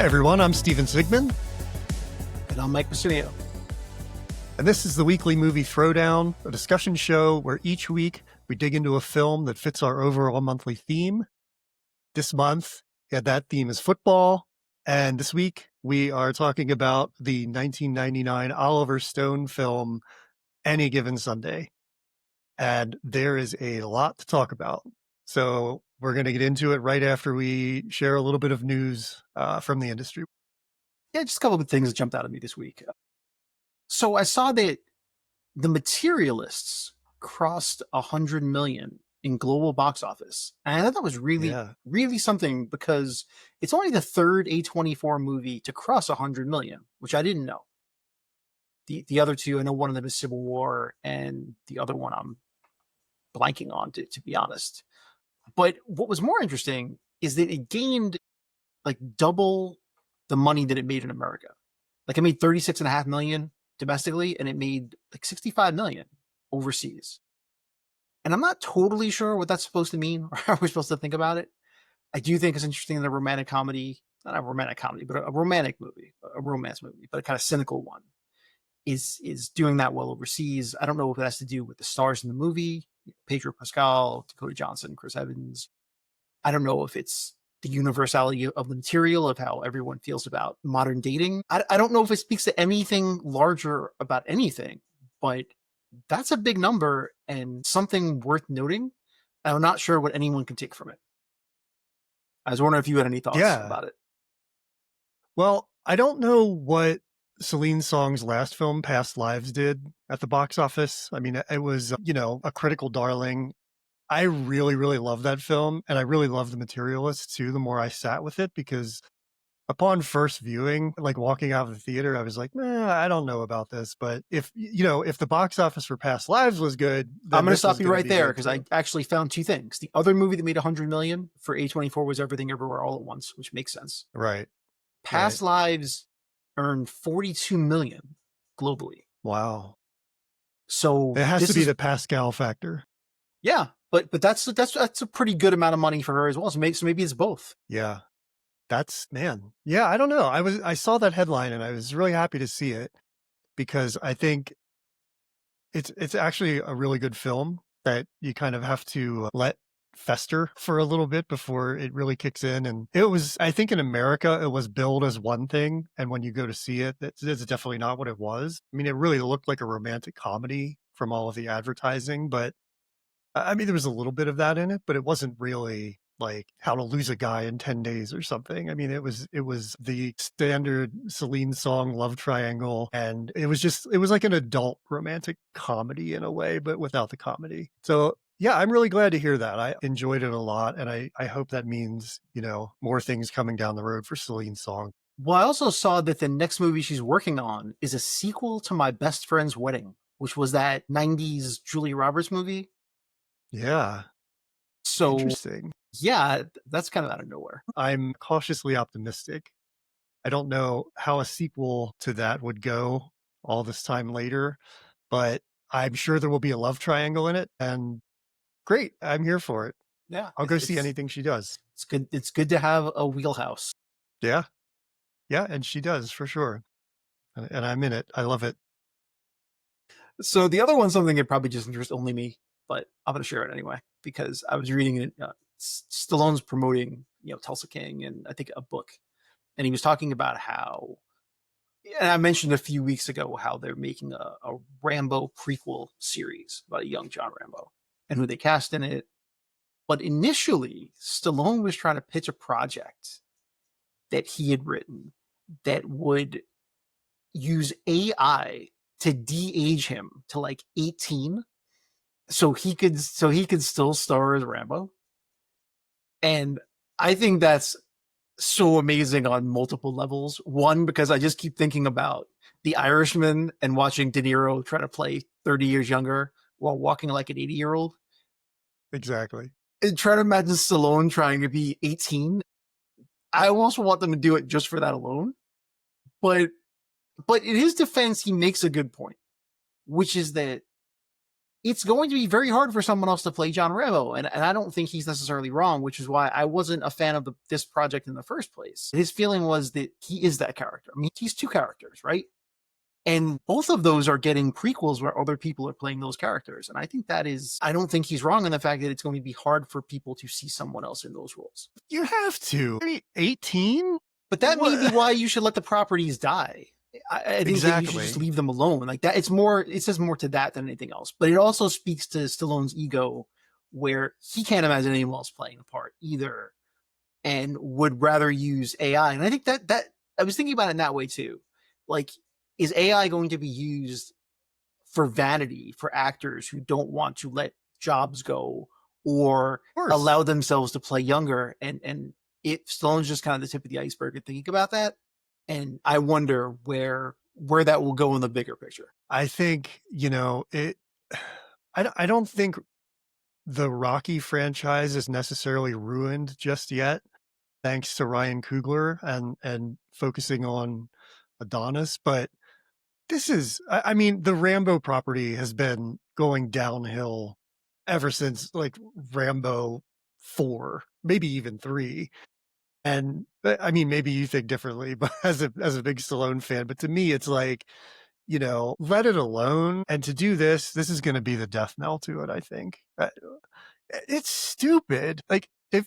Hi, everyone. I'm Steven Sigmund. And I'm Mike Passanio. And this is the weekly movie Throwdown, a discussion show where each week we dig into a film that fits our overall monthly theme. This month, that theme is football. And this week, we are talking about the 1999 Oliver Stone film, Any Given Sunday. And there is a lot to talk about. So we're going to get into it right after we share a little bit of news from the industry. Yeah, just a couple of things that jumped out at me this week. So I saw that The Materialists crossed 100 million in global box office. And I thought that was really something, because it's only the third A24 movie to cross 100 million, which I didn't know. The other two, I know one of them is Civil War, and the other one I'm blanking on, to be honest. But what was more interesting is that it gained like double the money that it made in America. Like, it made 36.5 million domestically, and it made like 65 million overseas. And I'm not totally sure what that's supposed to mean, or how we're supposed to think about it. I do think it's interesting that a romantic comedy, not a romantic comedy, but a romantic movie, a romance movie, but a kind of cynical one, is doing that well overseas. I don't know if it has to do with the stars in the movie, Pedro Pascal, Dakota Johnson, Chris Evans. I don't know if it's the universality of the material, of how everyone feels about modern dating. I don't know if it speaks to anything larger about anything, but that's a big number and something worth noting. I'm not sure what anyone can take from it. I was wondering if you had any thoughts about it. Well, I don't know what Celine Song's last film, Past Lives, did at the box office. I mean, it was, a critical darling. I really, really love that film, and I really love The Materialist too, the more I sat with it, because upon first viewing, like walking out of the theater, I was like, I don't know about this. But if the box office for Past Lives was good, then I'm going to stop you right there, because I actually found two things. The other movie that made 100 million for A24 was Everything Everywhere All at Once, which makes sense. Right. Past Lives earned 42 million globally. Wow. So it has to be the Pascal factor. Yeah, but that's a pretty good amount of money for her as well. So maybe it's both. Yeah. Yeah, I don't know. I saw that headline and I was really happy to see it, because I think it's actually a really good film that you kind of have to let fester for a little bit before it really kicks in. And I think in America, it was billed as one thing. And when you go to see it, that's definitely not what it was. I mean, it really looked like a romantic comedy from all of the advertising, but I mean, there was a little bit of that in it, but it wasn't really like How to Lose a Guy in 10 Days or something. I mean, it was the standard Celine Song love triangle. And it was like an adult romantic comedy in a way, but without the comedy. So yeah, I'm really glad to hear that. I enjoyed it a lot. And I hope that means, more things coming down the road for Celine Song. Well, I also saw that the next movie she's working on is a sequel to My Best Friend's Wedding, which was that 90s Julia Roberts movie. Yeah. So interesting. Yeah, that's kind of out of nowhere. I'm cautiously optimistic. I don't know how a sequel to that would go all this time later, but I'm sure there will be a love triangle in it, and great. I'm here for it. Yeah. I'll go see anything she does. It's good. It's good to have a wheelhouse. Yeah. Yeah. And she does, for sure. And I'm in it. I love it. So the other one's something that probably just interests only me, but I'm going to share it anyway, because I was reading it. Stallone's promoting, Tulsa King, and I think a book. And he was talking about how, and I mentioned a few weeks ago how they're making a Rambo prequel series about a young John Rambo and who they cast in it. But initially, Stallone was trying to pitch a project that he had written that would use AI to de-age him to like 18, so he could still star as Rambo. And I think that's so amazing on multiple levels. One, because I just keep thinking about The Irishman and watching De Niro try to play 30 years younger while walking like an 80-year-old. Exactly. And try to imagine Stallone trying to be 18. I almost want them to do it just for that alone. But in his defense, he makes a good point, which is that it's going to be very hard for someone else to play John Rambo. And I don't think he's necessarily wrong, which is why I wasn't a fan of this project in the first place. His feeling was that he is that character. I mean, he's two characters, right? And both of those are getting prequels where other people are playing those characters. And I think that is, I don't think he's wrong in the fact that it's going to be hard for people to see someone else in those roles. You have to. 18? But that may be why you should let the properties die. I think that you should just leave them alone. Like that, it says more to that than anything else. But it also speaks to Stallone's ego, where he can't imagine anyone else playing the part either, and would rather use AI. And I think that I was thinking about it in that way too. Like, is AI going to be used for vanity for actors who don't want to let jobs go or allow themselves to play younger? And Stallone's just kind of the tip of the iceberg in thinking about that. And I wonder where that will go in the bigger picture. I think, I don't think the Rocky franchise is necessarily ruined just yet, thanks to Ryan Coogler and focusing on Adonis. But this is, I mean, the Rambo property has been going downhill ever since like Rambo 4, maybe even 3. And I mean, maybe you think differently, but as a big Stallone fan, but to me, it's like, let it alone. And to do this is going to be the death knell to it. I think it's stupid. Like if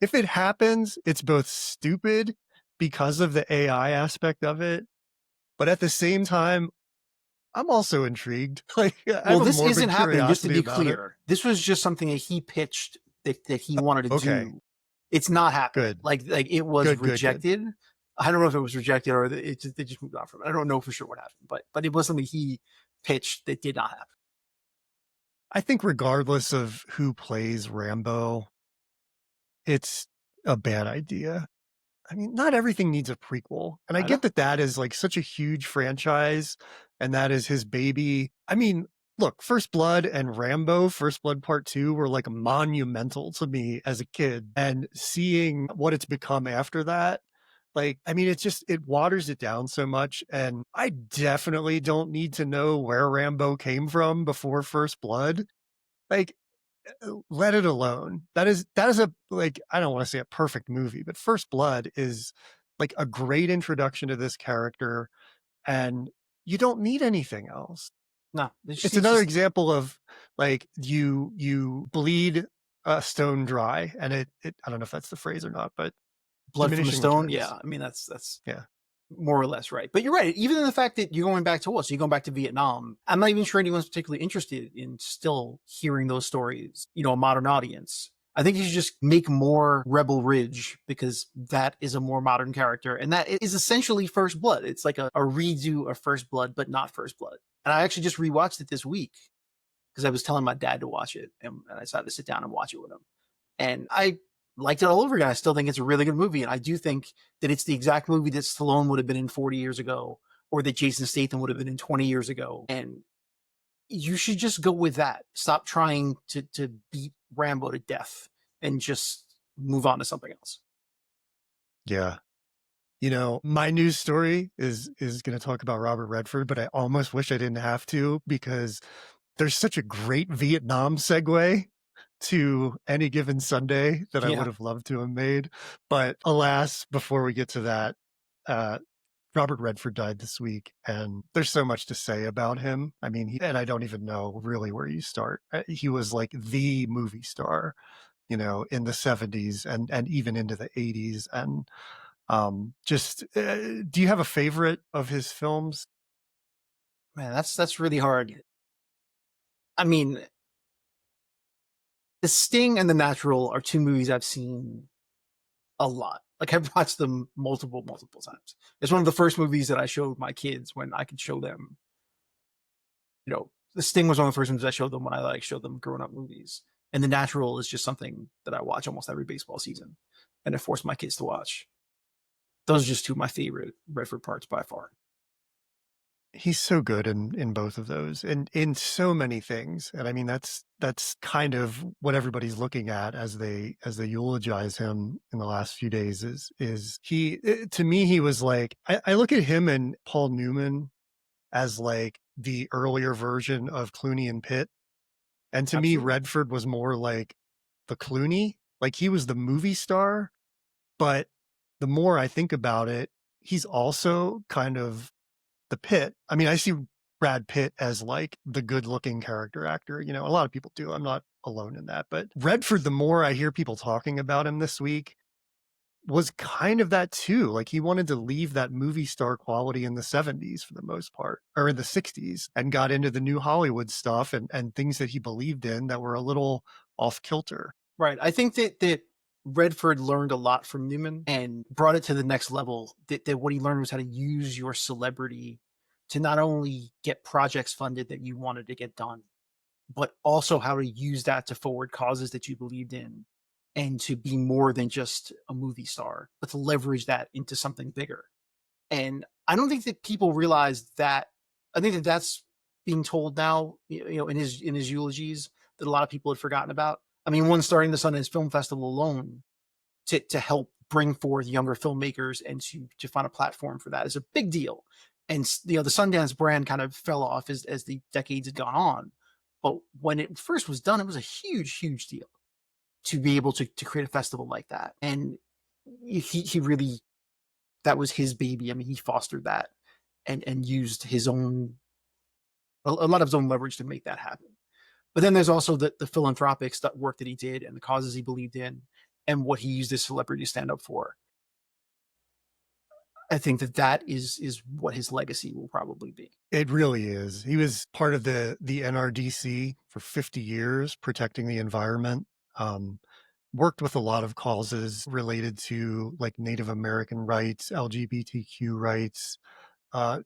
it happens, it's both stupid because of the AI aspect of it, but at the same time, I'm also intrigued. Like, well, this isn't happening. Just to be clear, this was just something that he pitched that he wanted to do. It's not happening. Good. Like it was rejected. Good. I don't know if it was rejected or they just moved on from it. I don't know for sure what happened, but it was something he pitched that did not happen. I think regardless of who plays Rambo, it's a bad idea. I mean, not everything needs a prequel. And I get that is like such a huge franchise and that is his baby. I mean, look, First Blood and Rambo, First Blood Part 2 were like monumental to me as a kid. And seeing what it's become after that, like, I mean, it waters it down so much. And I definitely don't need to know where Rambo came from before First Blood. Like, let it alone. That is a, like, I don't want to say a perfect movie, but First Blood is like a great introduction to this character and you don't need anything else. No, it's another example of like you bleed a stone dry and it I don't know if that's the phrase or not, but blood from a stone. Yeah. I mean, that's yeah, more or less right. But you're right. Even in the fact that you're going back to what? So you're going back to Vietnam. I'm not even sure anyone's particularly interested in still hearing those stories, a modern audience. I think you should just make more Rebel Ridge because that is a more modern character. And that is essentially First Blood. It's like a redo of First Blood, but not First Blood. And I actually just rewatched it this week because I was telling my dad to watch it. And I decided to sit down and watch it with him. And I liked it all over again. I still think it's a really good movie. And I do think that it's the exact movie that Stallone would have been in 40 years ago or that Jason Statham would have been in 20 years ago. And you should just go with that. Stop trying to beat Rambo to death and just move on to something else. Yeah. My news story is going to talk about Robert Redford, but I almost wish I didn't have to because there's such a great Vietnam segue to Any Given Sunday that I would have loved to have made. But alas, before we get to that, Robert Redford died this week and there's so much to say about him. I mean, and I don't even know really where you start. He was like the movie star, in the 70s and even into the 80s. And do you have a favorite of his films? Man, that's really hard. I mean, The Sting and The Natural are two movies I've seen a lot. Like I've watched them multiple times. It's one of the first movies that I showed my kids when I could show them. The Sting was one of the first ones I showed them when I showed them grown up movies. And The Natural is just something that I watch almost every baseball season, and I force my kids to watch. Those are just two of my favorite Redford parts by far. He's so good in both of those and in so many things. And I mean, that's kind of what everybody's looking at as they eulogize him in the last few days is he, to me, he was like, I look at him and Paul Newman as like the earlier version of Clooney and Pitt. And to me, Absolutely. Redford was more like the Clooney. Like he was the movie star, but the more I think about it, he's also kind of the Pitt. I mean, I see Brad Pitt as like the good looking character actor. You know, a lot of people do. I'm not alone in that. But Redford, the more I hear people talking about him this week, was kind of that too. Like he wanted to leave that movie star quality in the 70s for the most part, or in the 60s, and got into the new Hollywood stuff and things that he believed in that were a little off kilter. Right. I think that Redford learned a lot from Newman and brought it to the next level. That what he learned was how to use your celebrity to not only get projects funded that you wanted to get done, but also how to use that to forward causes that you believed in and to be more than just a movie star, but to leverage that into something bigger. And I don't think that people realize that. I think that that's being told now, in his eulogies that a lot of people had forgotten about. I mean, one starting the Sundance Film Festival alone to help bring forth younger filmmakers and to find a platform for that is a big deal. And the Sundance brand kind of fell off as the decades had gone on. But when it first was done, it was a huge, huge deal to be able to create a festival like that. And he really, that was his baby. I mean, he fostered that and used his own a lot of his own leverage to make that happen. But then there's also the philanthropic work that he did and the causes he believed in and what he used his celebrity to stand up for. I think that is what his legacy will probably be. It really is. He was part of the NRDC for 50 years, protecting the environment. Worked with a lot of causes related to like Native American rights, LGBTQ rights.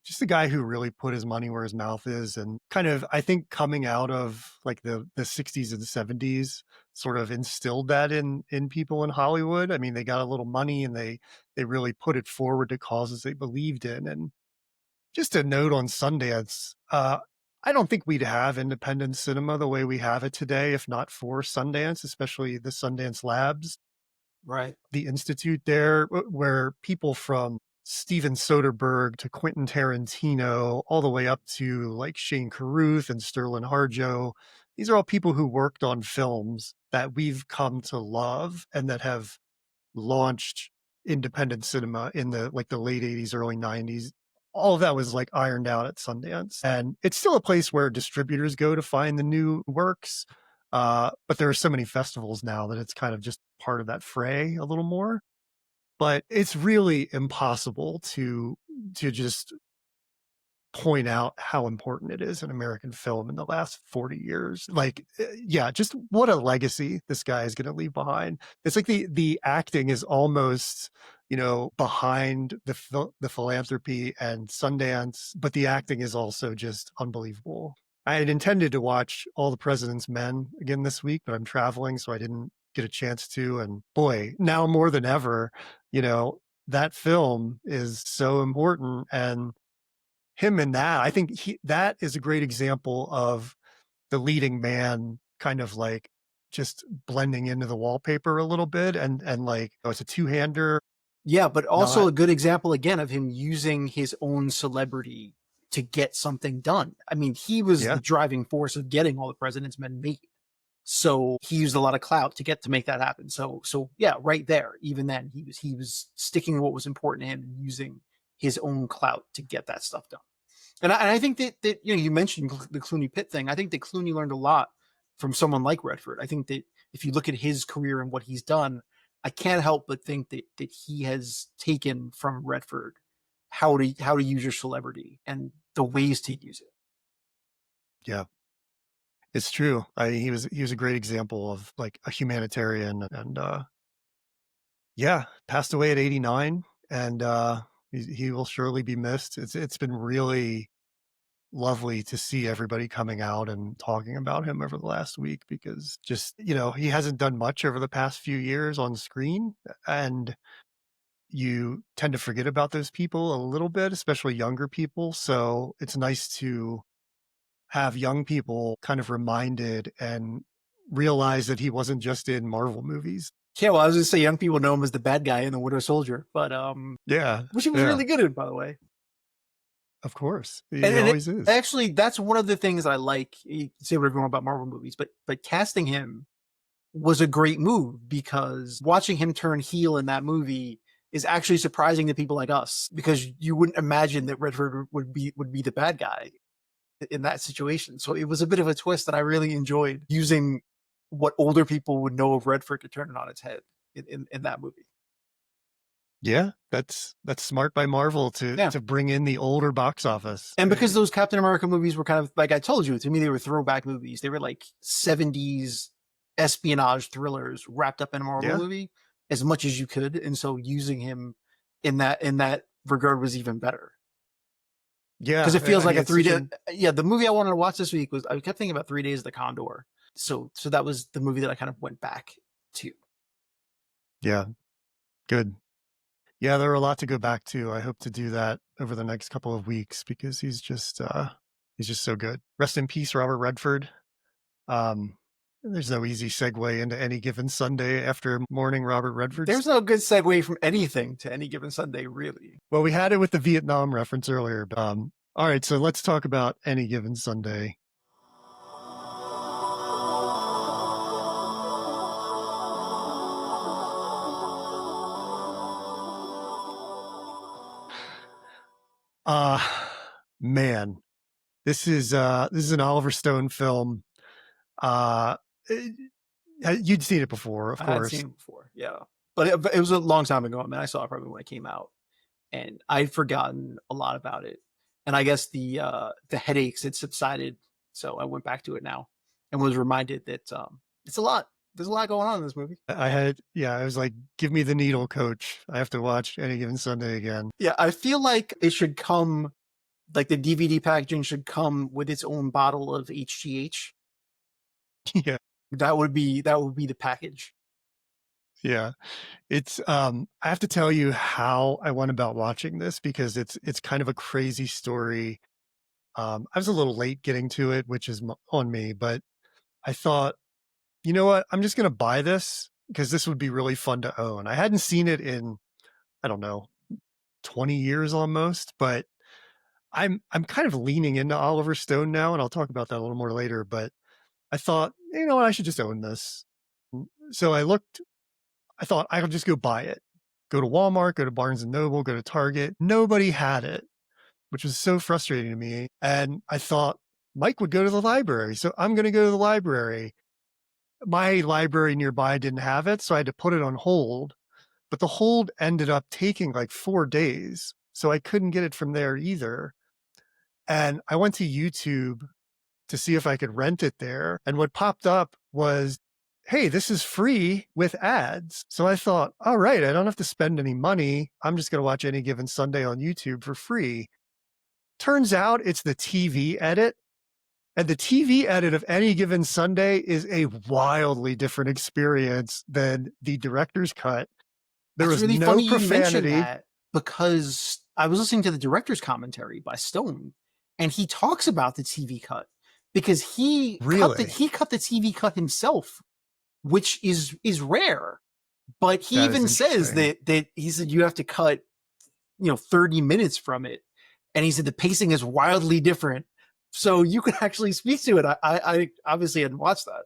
Just a guy who really put his money where his mouth is, and kind of, I think, coming out of like the 60s and 70s, sort of instilled that in people in Hollywood. I mean, they got a little money and they really put it forward to causes they believed in. And just a note on Sundance, I don't think we'd have independent cinema the way we have it today if not for Sundance, especially the Sundance Labs, Right. the institute there, where people from Steven Soderbergh to Quentin Tarantino, all the way up to like Shane Carruth and Sterling Harjo, these are all people who worked on films that we've come to love and that have launched independent cinema in the like the late 80s, early 90s. All of that was like ironed out at Sundance. And it's still a place where distributors go to find the new works. But there are so many festivals now that it's kind of just part of that fray a little more. But it's really impossible to just point out how important it is in American film in the last 40 years. Like, yeah, just what a legacy this guy is going to leave behind. It's like the acting is almost, behind the philanthropy and Sundance, but the acting is also just unbelievable. I had intended to watch All the President's Men again this week, but I'm traveling, so I didn't get a chance to. And boy, now more than ever, that film is so important. And him in that, I think that is a great example of the leading man kind of like just blending into the wallpaper a little bit and like, oh, it's a two-hander. Yeah, but also Not a good example again of him using his own celebrity to get something done. I mean, he was the Yeah. driving force of getting All the President's Men made. So he used a lot of clout to make that happen. So yeah, right there, even then he was sticking to what was important to him and using his own clout to get that stuff done. And I think that you mentioned the Clooney Pitt thing. I think that Clooney learned a lot from someone like Redford. I think that if you look at his career and what he's done, I can't help but think that he has taken from Redford how to use your celebrity and the ways to use it. Yeah, it's true. He was a great example of like a humanitarian and yeah, passed away at 89 and he will surely be missed. It's been really lovely to see everybody coming out and talking about him over the last week because just, he hasn't done much over the past few years on screen. And you tend to forget about those people a little bit, especially younger people. So it's nice to have young people kind of reminded and realize that he wasn't just in Marvel movies. Yeah, well, I was gonna say young people know him as the bad guy in the Winter Soldier, but Yeah. which he was Yeah. really good in, by the way. Of course. He And always is. actually, that's one of the things I like. You can say whatever you want about Marvel movies, but casting him was a great move because watching him turn heel in that movie is actually surprising to people like us because you wouldn't imagine that Redford would be the bad guy in that situation. So it was a bit of a twist that I really enjoyed using what older people would know of Redford to turn it on its head in that movie. Yeah, that's smart by Marvel Yeah. to bring in the older box office. And because those Captain America movies were kind of like I told you, to me they were throwback movies. They were like 70s espionage thrillers wrapped up in a Marvel Yeah, movie as much as you could. And so using him in that regard was even better. Because yeah. it feels I like mean, a it's three such day an yeah, the movie I wanted to watch this week was I kept thinking about 3 Days of the Condor. So that was the movie that I kind of went back to. yeah, good. Yeah, there are a lot to go back to. I hope to do that over the next couple of weeks because he's just so good. Rest in peace, Robert Redford. Um, there's no easy segue into Any Given Sunday after mourning Robert Redford's. There's no good segue from anything to Any Given Sunday, really. Well, we had it with the Vietnam reference earlier. All right, so let's talk about Any Given Sunday. Uh man, this is an Oliver Stone film. Uh, eh, you'd seen it before, of I had course. seen it before, yeah, but it was a long time ago. I mean, I saw it probably when it came out, and I'd forgotten a lot about it. And I guess the headaches had subsided, so I went back to it now and was reminded that it's a lot. There's a lot going on in this movie. I was like, give me the needle, coach. I have to watch Any Given Sunday again. Yeah, I feel like it should come like the DVD packaging should come with its own bottle of HGH. Yeah, That would be the package. yeah. It's I have to tell you how I went about watching this because it's kind of a crazy story. I was a little late getting to it, which is on me, but I thought, you know what? I'm just going to buy this because this would be really fun to own. I hadn't seen it in, I don't know, 20 years almost, but I'm kind of leaning into Oliver Stone now, and I'll talk about that a little more later, but I thought, you know what, I should just own this. So I thought I could just go buy it. Go to Walmart, go to Barnes and Noble, go to Target. Nobody had it, which was so frustrating to me. And I thought Mike would go to the library. So I'm going to go to the library. My library nearby didn't have it, so I had to put it on hold. But the hold ended up taking like 4 days. So I couldn't get it from there either. And I went to YouTube to see if I could rent it there. And what popped up was, hey, this is free with ads. So I thought, all right, I don't have to spend any money. I'm just going to watch Any Given Sunday on YouTube for free. Turns out it's the TV edit. And the TV edit of Any Given Sunday is a wildly different experience than the director's cut. There That's was really no funny you mentioned profanity. that because I was listening to the director's commentary by Stone, and he talks about the TV cut because Really? he cut the TV cut himself, which is rare. But he That is even says interesting. that he said you have to cut 30 minutes from it, and he said the pacing is wildly different. So you can actually speak to it. I obviously hadn't watched that.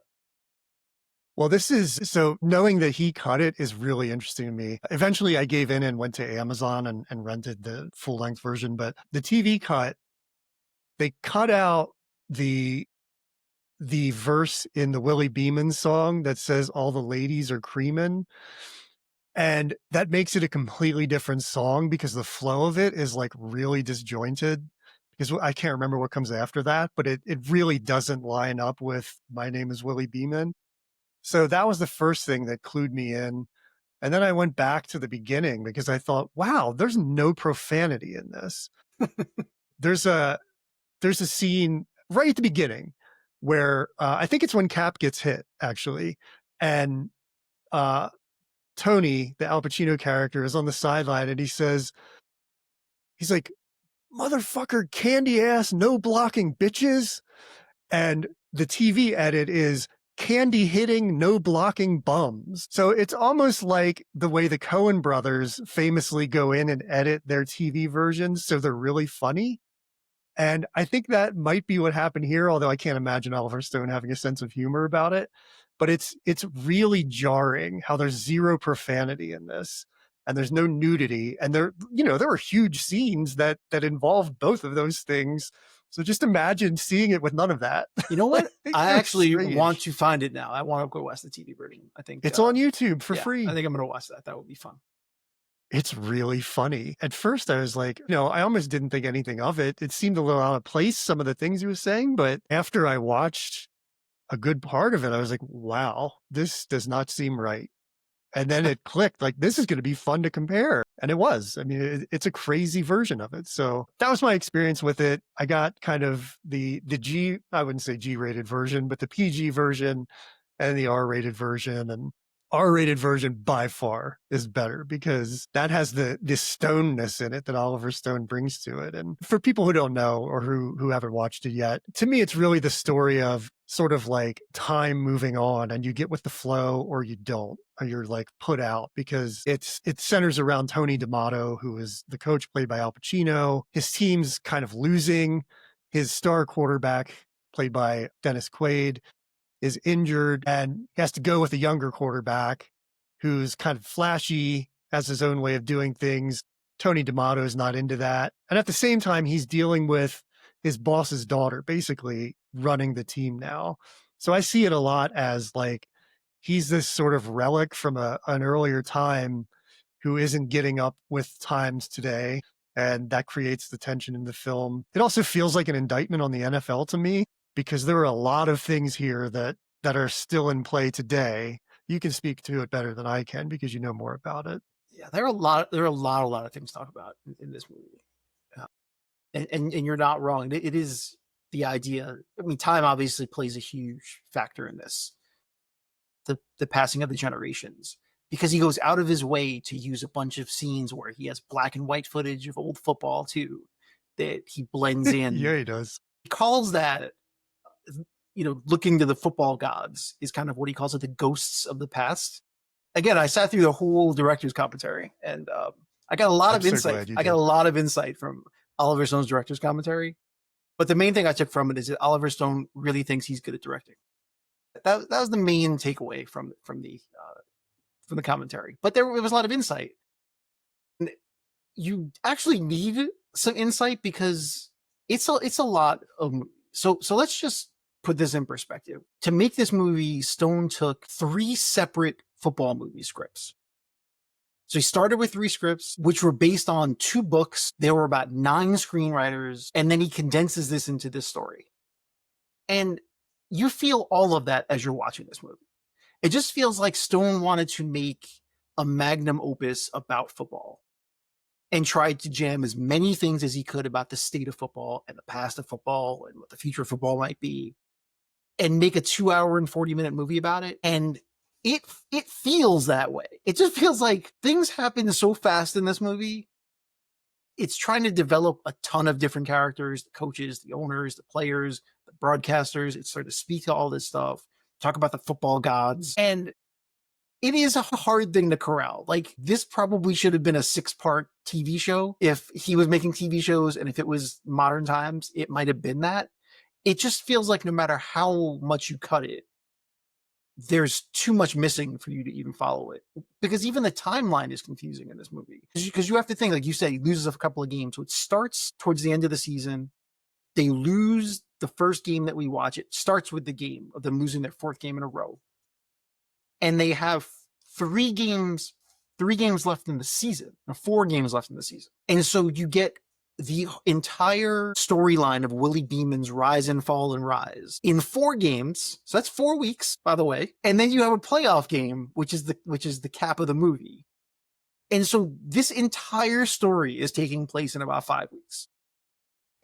Well, this is so knowing that he cut it is really interesting to me. Eventually, I gave in and went to Amazon and rented the full length version. But the TV cut, they cut out the verse in the Willie Beeman song that says all the ladies are creamin'. And that makes it a completely different song because the flow of it is like really disjointed. Because I can't remember what comes after that, but it really doesn't line up with My Name is Willie Beeman. So that was the first thing that clued me in. And then I went back to the beginning because I thought, wow, there's no profanity in this. There's a scene right at the beginning where I think it's when Cap gets hit actually, and uh, Tony, the Al Pacino character, is on the sideline and he's like, "Motherfucker, candy ass, no blocking bitches," and the TV edit is candy hitting, no blocking bums. So it's almost like the way the Coen brothers famously go in and edit their TV versions. So they're really funny. And I think that might be what happened here, although I can't imagine Oliver Stone having a sense of humor about it. But it's really jarring how there's zero profanity in this and there's no nudity. And there were huge scenes that involved both of those things. So just imagine seeing it with none of that. You know Like, what? it I was actually want strange. to find it now. I want to go watch the TV version. I think, It's on YouTube for yeah, I free. think I'm going to watch that. That would be fun. It's really funny. At first, I was like, I almost didn't think anything of it. It seemed a little out of place, some of the things he was saying. But after I watched a good part of it, I was like, wow, this does not seem right. And then it clicked like, this is going to be fun to compare. And it was. I mean, it's a crazy version of it. So that was my experience with it. I got kind of the I wouldn't say G rated version, but the PG version and the R rated version. And R-rated version by far is better because that has the stoneness in it that Oliver Stone brings to it. And for people who don't know or who haven't watched it yet, to me, it's really the story of sort of like time moving on, and you get with the flow or you don't, or you're like put out, because it centers around Tony D'Amato, who is the coach played by Al Pacino. His team's kind of losing. His star quarterback, played by Dennis Quaid, is injured and he has to go with a younger quarterback who's kind of flashy, has his own way of doing things. Tony D'Amato is not into that. And at the same time, he's dealing with his boss's daughter, basically running the team now. So I see it a lot as like, he's this sort of relic from an earlier time who isn't getting up with times today. And that creates the tension in the film. It also feels like an indictment on the NFL to me, because there are a lot of things here that are still in play today. You can speak to it better than I can because you know more about it. Yeah, there are a lot of things to talk about in this movie. Uh, and you're not wrong. It is the idea. I mean, time obviously plays a huge factor in this. The passing of the generations, because he goes out of his way to use a bunch of scenes where he has black and white footage of old football too, that he blends in. Yeah, he does. He calls that, looking to the football gods is kind of what he calls it, the ghosts of the past. Again, I sat through the whole director's commentary, and I got a lot I'm of so insight. glad you I got did. a lot of insight from Oliver Stone's director's commentary. But the main thing I took from it is that Oliver Stone really thinks he's good at directing. That was the main takeaway from the commentary. But there was a lot of insight. And you actually need some insight because it's a lot of. So let's just put this in perspective. To make this movie, Stone took 3 separate football movie scripts. So he started with 3 scripts, which were based on 2 books. There were about 9 screenwriters, and then he condenses this into this story. And you feel all of that as you're watching this movie. It just feels like Stone wanted to make a magnum opus about football and tried to jam as many things as he could about the state of football and the past of football and what the future of football might be, and make a 2-hour and 40-minute movie about it. And it feels that way. It just feels like things happen so fast in this movie. It's trying to develop a ton of different characters, the coaches, the owners, the players, the broadcasters. It's sort of speak to all this stuff, talk about the football gods. And it is a hard thing to corral. Like, this probably should have been a 6-part TV show. If he was making TV shows and if it was modern times, it might have been that. It just feels like no matter how much you cut it, there's too much missing for you to even follow it, because even the timeline is confusing in this movie, because you have to think, like you said, he loses a couple of games. So it starts towards the end of the season. They lose the first game that we watch. It starts with the game of them losing their 4th game in a row. And they have 3 games left in the season, or 4 games left in the season. And so you get the entire storyline of Willie Beeman's rise and fall and rise in 4 games. So that's 4 weeks, by the way. And then you have a playoff game, which is the cap of the movie. And so this entire story is taking place in about 5 weeks.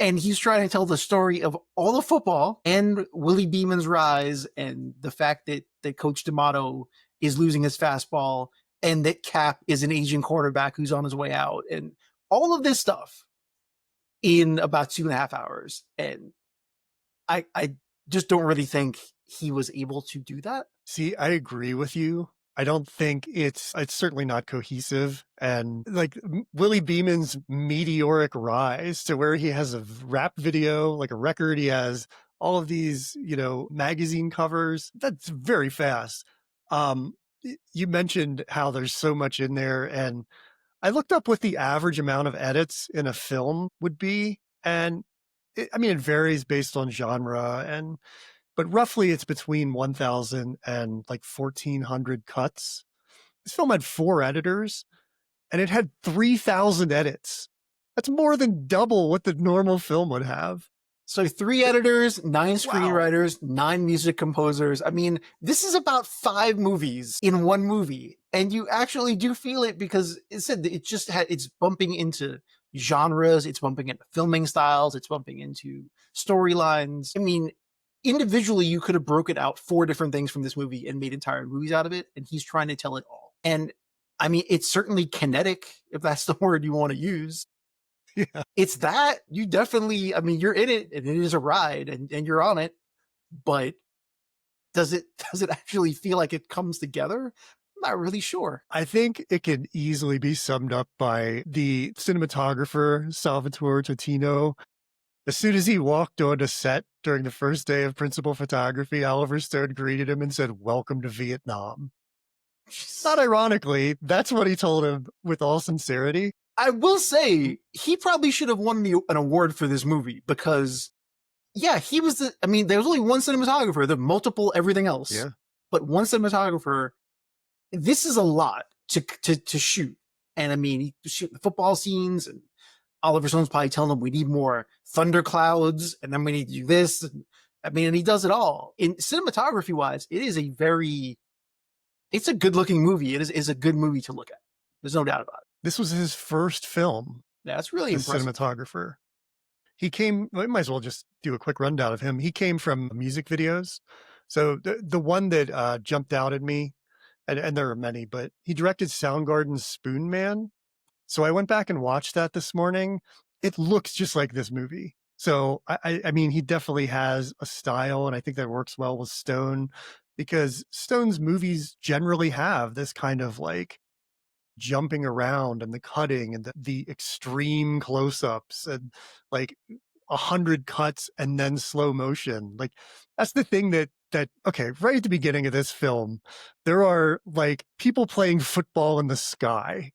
And he's trying to tell the story of all the football and Willie Beeman's rise and the fact that Coach D'Amato is losing his fastball and that Cap is an aging quarterback who's on his way out, and all of this stuff in about 2.5 hours. And I just don't really think he was able to do that. See, I agree with you. I don't think it's certainly not cohesive, and like Willie Beeman's meteoric rise to where he has a rap video, like a record, he has all of these, magazine covers. That's very fast. You mentioned how there's so much in there, and I looked up what the average amount of edits in a film would be, and it varies based on genre, but roughly it's between 1,000 and like 1,400 cuts. This film had 4 editors, and it had 3,000 edits. That's more than double what the normal film would have. So 3 editors, 9 Wow. screenwriters, 9 music composers. I mean, this is about 5 movies in one movie. And you actually do feel it because it said it just it's bumping into genres, it's bumping into filming styles, it's bumping into storylines. I mean, individually, you could have broken out 4 different things from this movie and made entire movies out of it. And he's trying to tell it all. And I mean, it's certainly kinetic, if that's the word you want to use. Yeah. It's that you definitely, I mean, you're in it and it is a ride and you're on it, but does it actually feel like it comes together? I'm not really sure. I think it can easily be summed up by the cinematographer, Salvatore Totino. As soon as he walked on a set during the first day of principal photography, Oliver Stone greeted him and said, "Welcome to Vietnam." Not ironically, that's what he told him with all sincerity. I will say he probably should have won an award for this movie because, yeah, he was I mean, there was only one cinematographer, the multiple everything else, Yeah. but one cinematographer. This is a lot to shoot, and I mean, he shoot the football scenes, and Oliver Stone's probably telling him we need more thunderclouds, and then we need to do this. And, I mean, and he does it all. In cinematography wise, it's a good looking movie. It is a good movie to look at. There's no doubt about it. This was his first film Yeah, that's really as impressive. cinematographer. We might as well just do a quick rundown of him. He came from music videos. So the one that jumped out at me, and there are many, but he directed Soundgarden's Spoon Man. So I went back and watched that this morning. It looks just like this movie. So I mean, he definitely has a style, and I think that works well with Stone because Stone's movies generally have this kind of like jumping around and the cutting and the extreme close-ups and like 100 cuts and then slow motion. Like that's the thing that okay, right at the beginning of this film, there are like people playing football in the sky,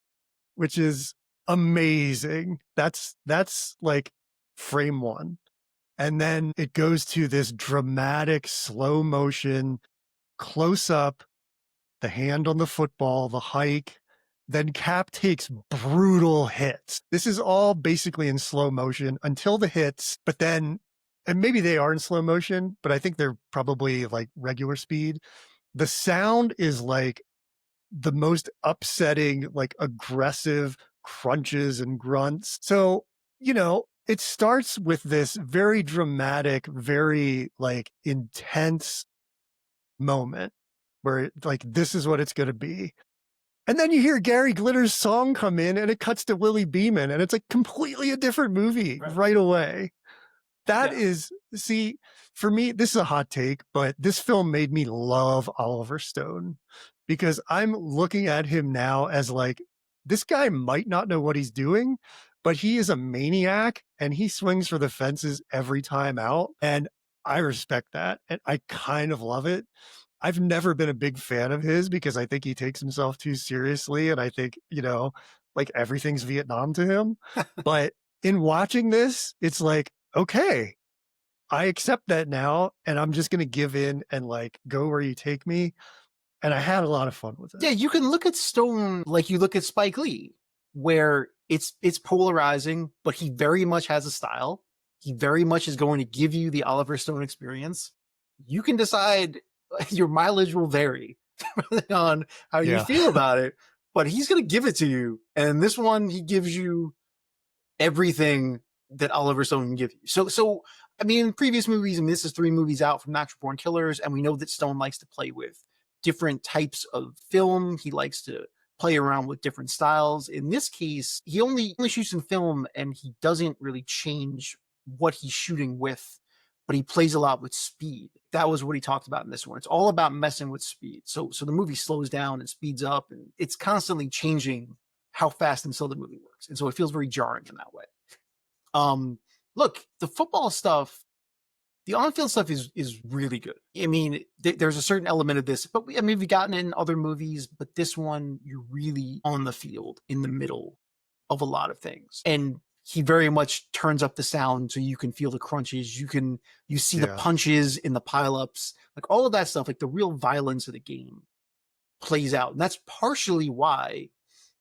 which is amazing. That's like frame 1. And then it goes to this dramatic slow motion close up, the hand on the football, the hike. Then Cap takes brutal hits. This is all basically in slow motion until the hits, but then, and maybe they are in slow motion, but I think they're probably like regular speed. The sound is like the most upsetting, like aggressive crunches and grunts. So, it starts with this very dramatic, very like intense moment where like this is what it's going to be. And then you hear Gary Glitter's song come in and it cuts to Willie Beeman and it's like completely a different movie right away. That Yeah. is, see, for me, this is a hot take, but this film made me love Oliver Stone because I'm looking at him now as like, this guy might not know what he's doing, but he is a maniac and he swings for the fences every time out. And I respect that. And I kind of love it. I've never been a big fan of his because I think he takes himself too seriously. And I think, like everything's Vietnam to him. But in watching this, it's like, okay, I accept that now. And I'm just going to give in and like go where you take me. And I had a lot of fun with it. Yeah, you can look at Stone like you look at Spike Lee, where it's polarizing, but he very much has a style. He very much is going to give you the Oliver Stone experience. You can decide your mileage will vary depending on how you Yeah. feel about it, but he's going to give it to you. And this one, he gives you everything that Oliver Stone can give you. So I mean, in previous movies, and this is 3 movies out from Natural Born Killers, and we know that Stone likes to play with different types of film. He likes to play around with different styles. In this case, he only shoots in film, and he doesn't really change what he's shooting with but he plays a lot with speed. That was what he talked about in this one. It's all about messing with speed. So the movie slows down and speeds up, and it's constantly changing how fast and slow the movie works. And so it feels very jarring in that way. Um, Look, the football stuff, the on-field stuff is really good. I mean, there's a certain element of this, but I mean, we've gotten it in other movies, but this one, you're really on the field in the middle of a lot of things. And he very much turns up the sound so you can feel the crunches. You see the Yeah. punches in the pileups, like all of that stuff, like the real violence of the game plays out. And that's partially why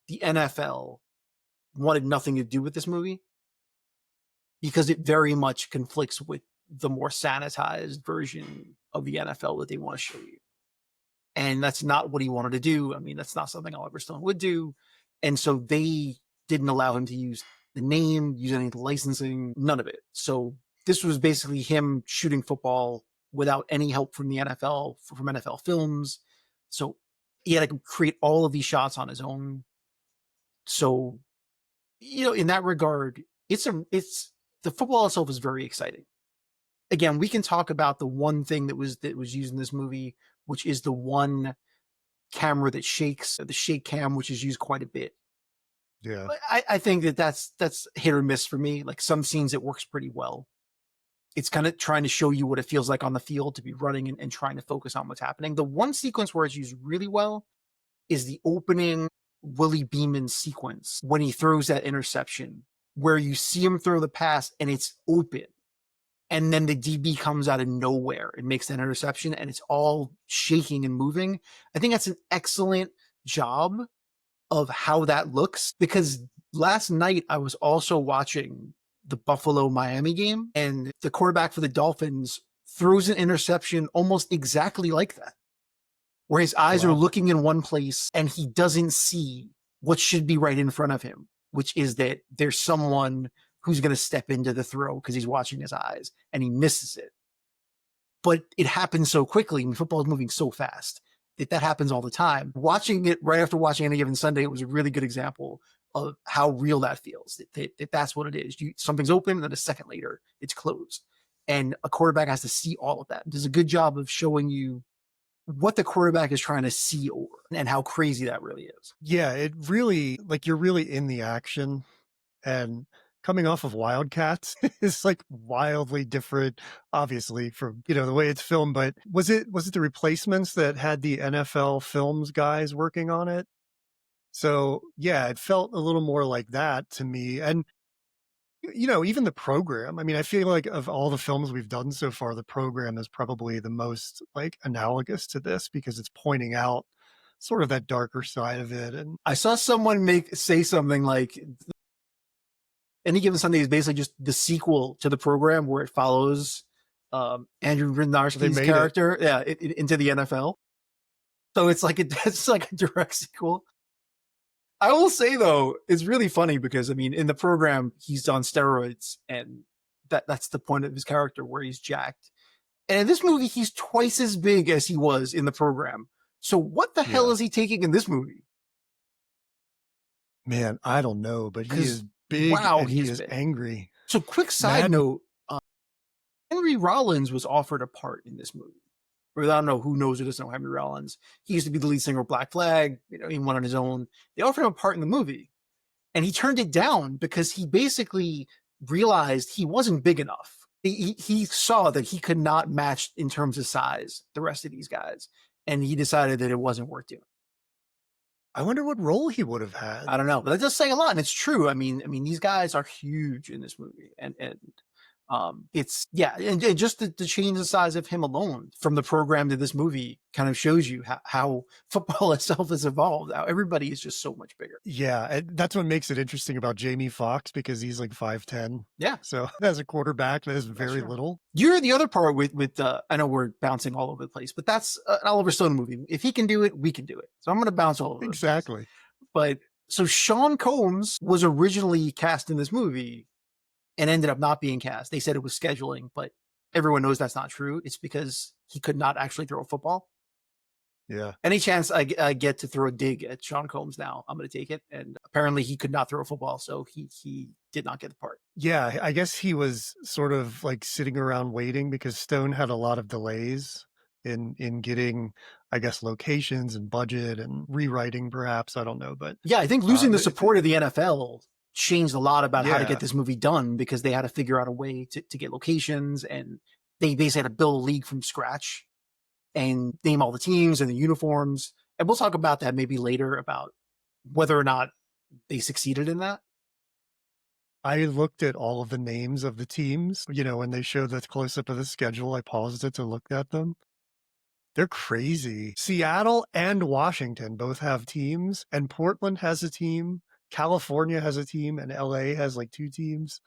the NFL wanted nothing to do with this movie, because it very much conflicts with the more sanitized version of the NFL that they want to show you. And that's not what he wanted to do. I mean, that's not something Oliver Stone would do. And so they didn't allow him to use the name, use any of the licensing, none of it. So this was basically him shooting football without any help from the NFL, from NFL films. So he had to create all of these shots on his own. So, in that regard, it's the football itself is very exciting. Again, we can talk about the one thing that was used in this movie, which is the one camera that shakes, the shake cam, which is used quite a bit. Yeah. But I think that's hit or miss for me. Like some scenes, it works pretty well. It's kind of trying to show you what it feels like on the field to be running and trying to focus on what's happening. The one sequence where it's used really well is the opening Willie Beeman sequence when he throws that interception, where you see him throw the pass and it's open. And then the DB comes out of nowhere and makes that interception, and it's all shaking and moving. I think that's an excellent job of how that looks, because last night I was also watching the Buffalo Miami game, and the quarterback for the Dolphins throws an interception almost exactly like that, where his eyes are Wow. looking in one place and he doesn't see what should be right in front of him, which is that there's someone who's going to step into the throw because he's watching his eyes, and he misses it. But it happens so quickly. I mean, football is moving so fast that happens all the time. Watching it right after watching Any Given Sunday, it was a really good example of how real that feels. That's what it is. Something's open, and then a second later, it's closed. And a quarterback has to see all of that. It does a good job of showing you what the quarterback is trying to see over and how crazy that really is. Yeah, it really, like, you're really in the action, and coming off of Wildcats is, like, wildly different, obviously, from, the way it's filmed, but was it the Replacements that had the NFL Films guys working on it? So, yeah, it felt a little more like that to me, and, even the program, I mean, I feel like of all the films we've done so far, the program is probably the most, like, analogous to this because it's pointing out sort of that darker side of it, and I saw someone say something like Any Given Sunday is basically just the sequel to the program where it follows Andrew they Brynarsky's made it. character, into the NFL. So it's like it's like a direct sequel. I will say though, it's really funny because I mean, in the program, he's on steroids, and that's the point of his character where he's jacked. And in this movie, he's twice as big as he was in the program. So what the hell Yeah. is he taking in this movie? Man, I don't know, but he Because is big wow, and he he's is big. angry. So quick side Mad note, Henry Rollins was offered a part in this movie. I don't know who knows or doesn't know Henry Rollins. He used to be the lead singer of Black Flag. He went on his own. They offered him a part in the movie, and he turned it down because he basically realized he wasn't big enough. He saw that he could not match in terms of size the rest of these guys, and he decided that it wasn't worth doing. I wonder what role he would have I had. don't know, but that does say a lot, and it's true. I mean, these guys are huge in this movie, and it's and just to change the size of him alone from the program to this movie kind of shows you how football itself has evolved. How everybody is just so much bigger. Yeah, and that's what makes it interesting about Jamie Foxx because he's like 5'10". Yeah, So as a quarterback, that is that's very true. little. You're the other part with I know we're bouncing all over the place, but that's an Oliver Stone movie. If he can do it, we can do it. So I'm going to bounce all over the place. Exactly. But so Sean Combs was originally cast in this movie and ended up not being cast. They said it was scheduling, but everyone knows that's not true. It's because he could not actually throw a football. Yeah. Any chance I get to throw a dig at Sean Combs now, I'm going to take it. And apparently he could not throw a football, so he did not get the part. Yeah, I guess he was sort of like sitting around waiting because Stone had a lot of delays in getting, I guess, locations and budget and rewriting perhaps, I don't know, but Yeah, I think losing the it's support of the NFL changed a lot about how to get yeah. this movie done because they had to figure out a way to get locations, and they basically had to build a league from scratch and name all the teams and the uniforms. And we'll talk about that maybe later about whether or not they succeeded in that. I looked at all of the names of the teams, when they showed the close up of the schedule, I paused it to look at them. They're crazy. Seattle and Washington both have teams, and Portland has a team, California has a team, and LA has like 2 teams.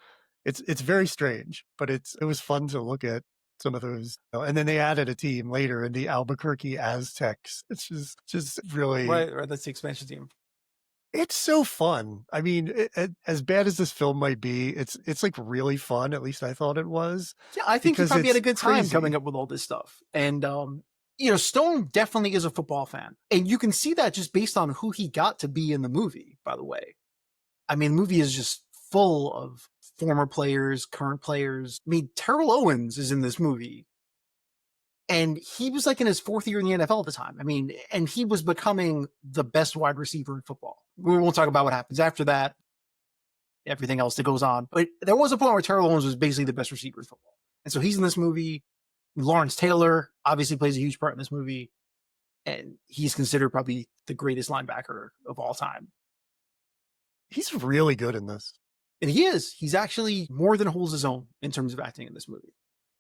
It's very strange, but it was fun to look at some of those. And then they added a team later in the Albuquerque Aztecs. It's just really Right. That's the expansion team. it's so fun. I mean, as bad as this film might be, it's like really fun. At least I thought it was Yeah, I think he because probably had it's a good time coming crazy. up with all this stuff. And Stone definitely is a football fan. And you can see that just based on who he got to be in the movie, by the way. I mean, the movie is just full of former players, current players. I mean, Terrell Owens is in this movie. And he was like in his 4th year in the NFL at the time. I mean, and he was becoming the best wide receiver in football. We won't talk about what happens after that, everything else that goes on. But there was a point where Terrell Owens was basically the best receiver in football. And so he's in this movie. Lawrence Taylor obviously plays a huge part in this movie. And he's considered probably the greatest linebacker of all time. He's really good in this. And he is. He's actually more than holds his own in terms of acting in this movie.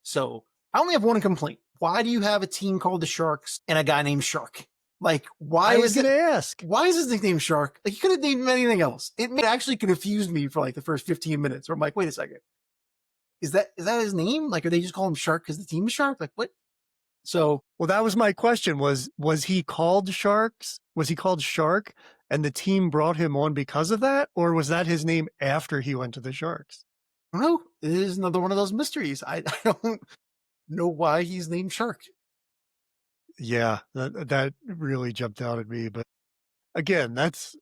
So I only have one complaint. Why do you have a team called the Sharks and a guy named Shark? Like, I was going to ask. why is his nickname Shark? Like, he could have named him anything else. It actually confused me for like the first 15 minutes where I'm like, wait a second. Is that his name? Like, are they just calling him Shark because the team is Shark? Like, what? So, Well, that was my question. Was he called Sharks? Was he called Shark and the team brought him on because of that? Or was that his name after he went to the Sharks? I don't know. It is another one of those mysteries. I don't know why he's named Shark. Yeah, that really jumped out at me. But again, that's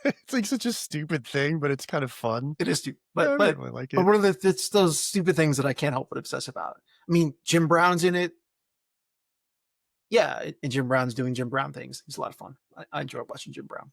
it's like such a stupid thing, but it's kind of fun. It is stupid. Yeah, I But really like but it. one of it's those stupid things that I can't help but obsess about. I mean, Jim Brown's in it. Yeah, and Jim Brown's doing Jim Brown things. It's a lot of fun. I enjoy watching Jim Brown.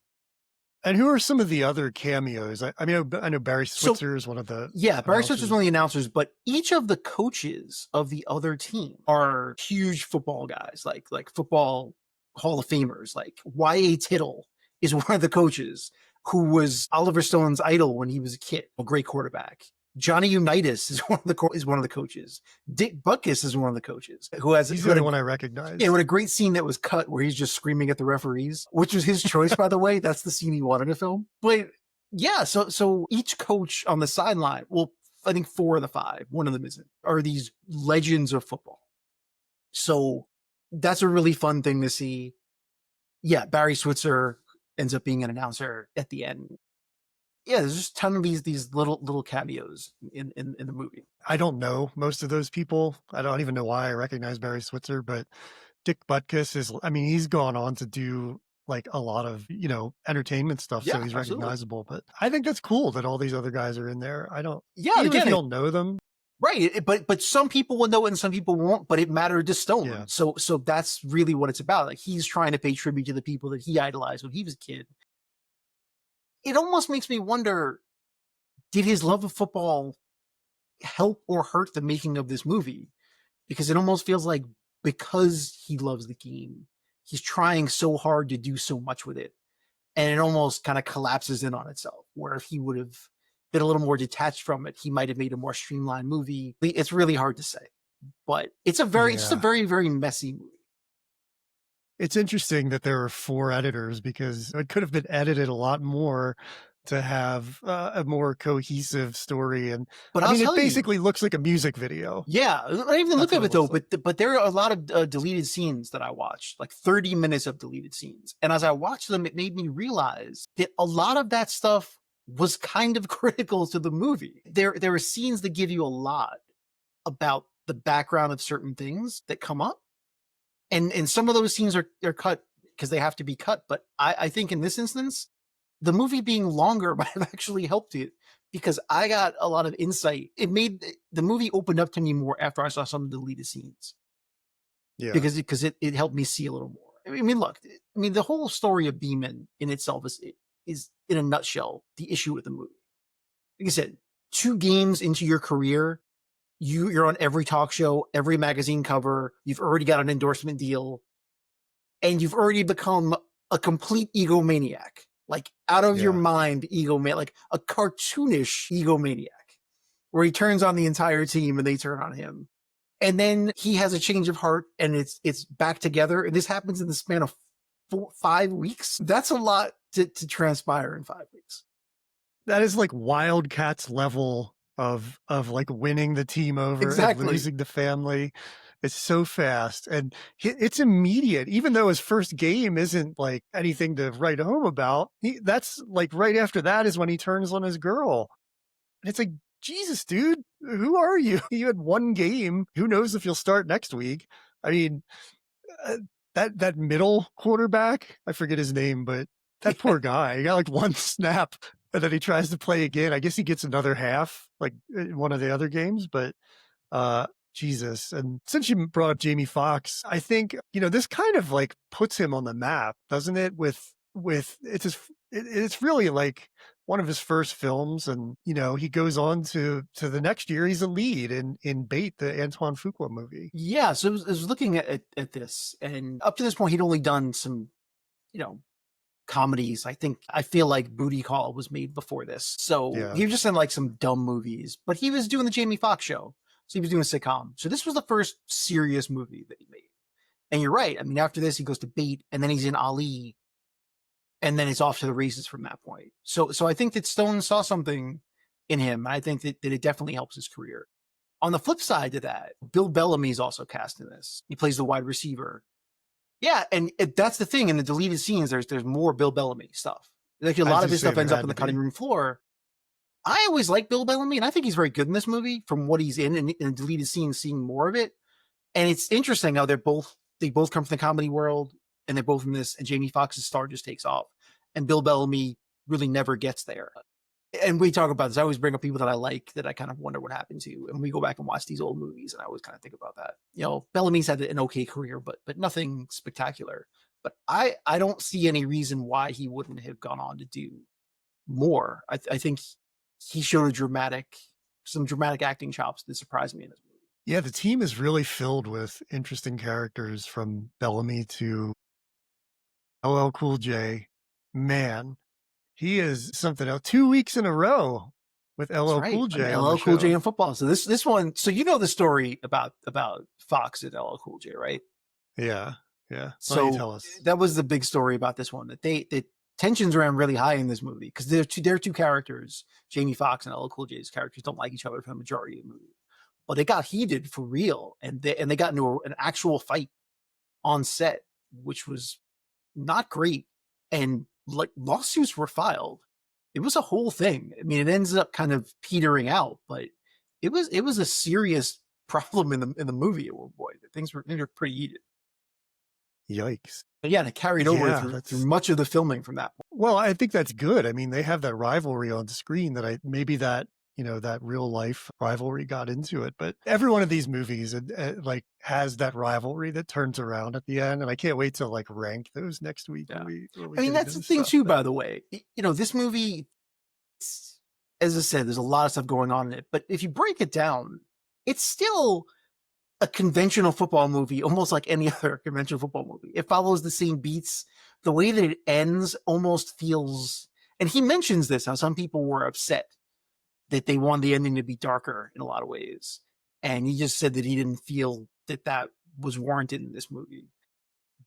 And who are some of the other cameos? I mean, I know Barry So Switzer is one of the yeah, Barry Switzer is one announcers. of the announcers, but each of the coaches of the other team are huge football guys, like football Hall of Famers. Like Y.A. Tittle is one of the coaches who was Oliver Stone's idol when he was a kid, a great quarterback. Johnny Unitas is one of the coaches. Dick Butkus is one of the coaches He's the only one I recognize. yeah, what a great scene that was cut where he's just screaming at the referees, which was his choice, by the way. That's the scene he wanted to film. But yeah, so each coach on the sideline, well, I think 4 of the 5, one of them isn't, are these legends of football. So that's a really fun thing to see. Yeah, Barry Switzer ends up being an announcer at the end. Yeah, there's just a ton of these little cameos in the movie. I don't know most of those people. I don't even know why I recognize Barry Switzer, but Dick Butkus I mean, he's gone on to do like a lot of, entertainment stuff. So Yeah, he's absolutely. recognizable, but I think that's cool that all these other guys are in there. Yeah, Even if again, you don't know them. right. But some people will know it and some people won't, but it mattered to Stone. Yeah. So that's really what it's about. Like, he's trying to pay tribute to the people that he idolized when he was a kid. It almost makes me wonder, did his love of football help or hurt the making of this movie? Because it almost feels like because he loves the game, he's trying so hard to do so much with it. And it almost kind of collapses in on itself, where if he would have been a little more detached from it, he might have made a more streamlined movie. It's really hard to say, but it's just a Yeah. very, very messy movie. It's interesting that there are 4 editors because it could have been edited a lot more to have a more cohesive story. And But I I'll mean, it tell you, basically looks like a music video. yeah, not even the look That's of what it it though. looks like. But there are a lot of deleted scenes that I watched, like 30 minutes of deleted scenes. And as I watched them, it made me realize that a lot of that stuff was kind of critical to the movie. There are scenes that give you a lot about the background of certain things that come up. And some of those scenes are cut because they have to be cut. But I think in this instance, the movie being longer might have actually helped it because I got a lot of insight. It made the movie opened up to me more after I saw some of the deleted scenes Yeah. because it helped me see a little more. I mean, look, I mean, the whole story of Beeman in itself is in a nutshell the issue with the movie. Like I said, 2 games into your career, you're on every talk show, every magazine cover. You've already got an endorsement deal, and you've already become a complete egomaniac, like out of your Yeah. mind egomaniac, like a cartoonish egomaniac, where he turns on the entire team and they turn on him. And then he has a change of heart and it's back together. And this happens in the span of 5 weeks. That's a lot to transpire in 5 weeks. That is like Wildcats level of like winning the team over and Exactly. losing the family. It's so fast and it's immediate. Even though his first game isn't like anything to write home about, that's like right after that is when he turns on his girl. And it's like, Jesus, dude, who are you? You had 1 game. Who knows if you'll start next week? I mean, uh, that middle quarterback, I forget his name, but that poor guy, he got like 1 snap and then he tries to play again. I guess he gets another half, like in one of the other games, but uh Jesus. And since you brought up Jamie Foxx, I think, this kind of like puts him on the map, doesn't it? With it's really like one of his first films. And, he goes on to the next year. He's a lead in Bait, the Antoine Fuqua movie. Yeah. So I was looking at this, and up to this point, he'd only done some, you know, comedies. I feel like Booty Call was made before this. So Yeah. he was just in like some dumb movies, but he was doing the Jamie Foxx show. So he was doing a sitcom. So this was the first serious movie that he made. And you're right. I mean, after this, he goes to Bait, and then he's in Ali, and then it's off to the races from that point. So I think that Stone saw something in him. I think that it definitely helps his career. On the flip side to that, Bill Bellamy is also cast in this. He plays the wide receiver. Yeah, and that's the thing. In the deleted scenes, there's more Bill Bellamy stuff. Like a I was lot of gonna his say stuff there ends up had on to the cutting be. room floor. I always like Bill Bellamy, and I think he's very good in this movie from what he's in and deleted scenes, seeing more of it. And it's interesting how they both come from the comedy world, and they're both in this. And Jamie Foxx's star just takes off, and Bill Bellamy really never gets there. And we talk about this. I always bring up people that I like that I kind of wonder what happened to. And we go back and watch these old movies, and I always kind of think about that. Bellamy's had an okay career, but nothing spectacular. But I don't see any reason why he wouldn't have gone on to do more. I think he showed some dramatic acting chops that surprised me in this movie. Yeah, the team is really filled with interesting characters from Bellamy to LL Cool J. Man, he is something else. 2 weeks in a row with That's LL right. Cool I mean, J on the LL Cool J show. in football. So this one. So you know the story about Fox and LL Cool J, right? Yeah, yeah. Why don't you So tell us? that was the big story about this one, that the tensions ran really high in this movie because they're two characters. Jamie Foxx and LL Cool J's characters don't like each other for the majority of the movie, but it got heated for real, and they got into an actual fight on set, which was not great, and like lawsuits were filed. It was a whole thing. I mean, it ends up kind of petering out, but it was a serious problem in the movie at one point. Things were pretty heated. Yikes. But yeah, and it carried over Yeah, through that's much of the filming from that point. well, I think that's good. I mean, they have that rivalry on screen that maybe that, that real life rivalry got into it. But every one of these movies like has that rivalry that turns around at the end. And I can't wait to like rank those next week when Yeah. we I mean, get into that's the this thing stuff. too, But by the way. This movie, as I said, there's a lot of stuff going on in it. But if you break it down, it's still a conventional football movie, almost like any other conventional football movie. It follows the same beats. The way that it ends almost feels, and he mentions this, how some people were upset that they wanted the ending to be darker in a lot of ways. And he just said that he didn't feel that was warranted in this movie.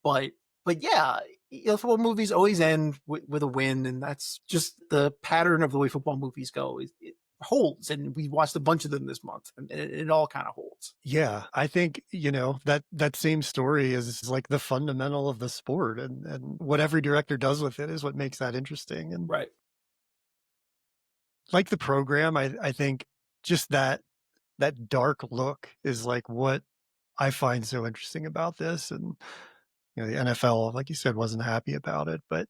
But but yeah, football movies always end with a win, and that's just the pattern of the way football movies go. It holds, and we watched a bunch of them this month, and it all kind of holds. yeah, I think, that same story is like the fundamental of the sport, and what every director does with it is what makes that interesting. And Right. like the program, I think just that dark look is like what I find so interesting about this. And, the NFL, like you said, wasn't happy about it, but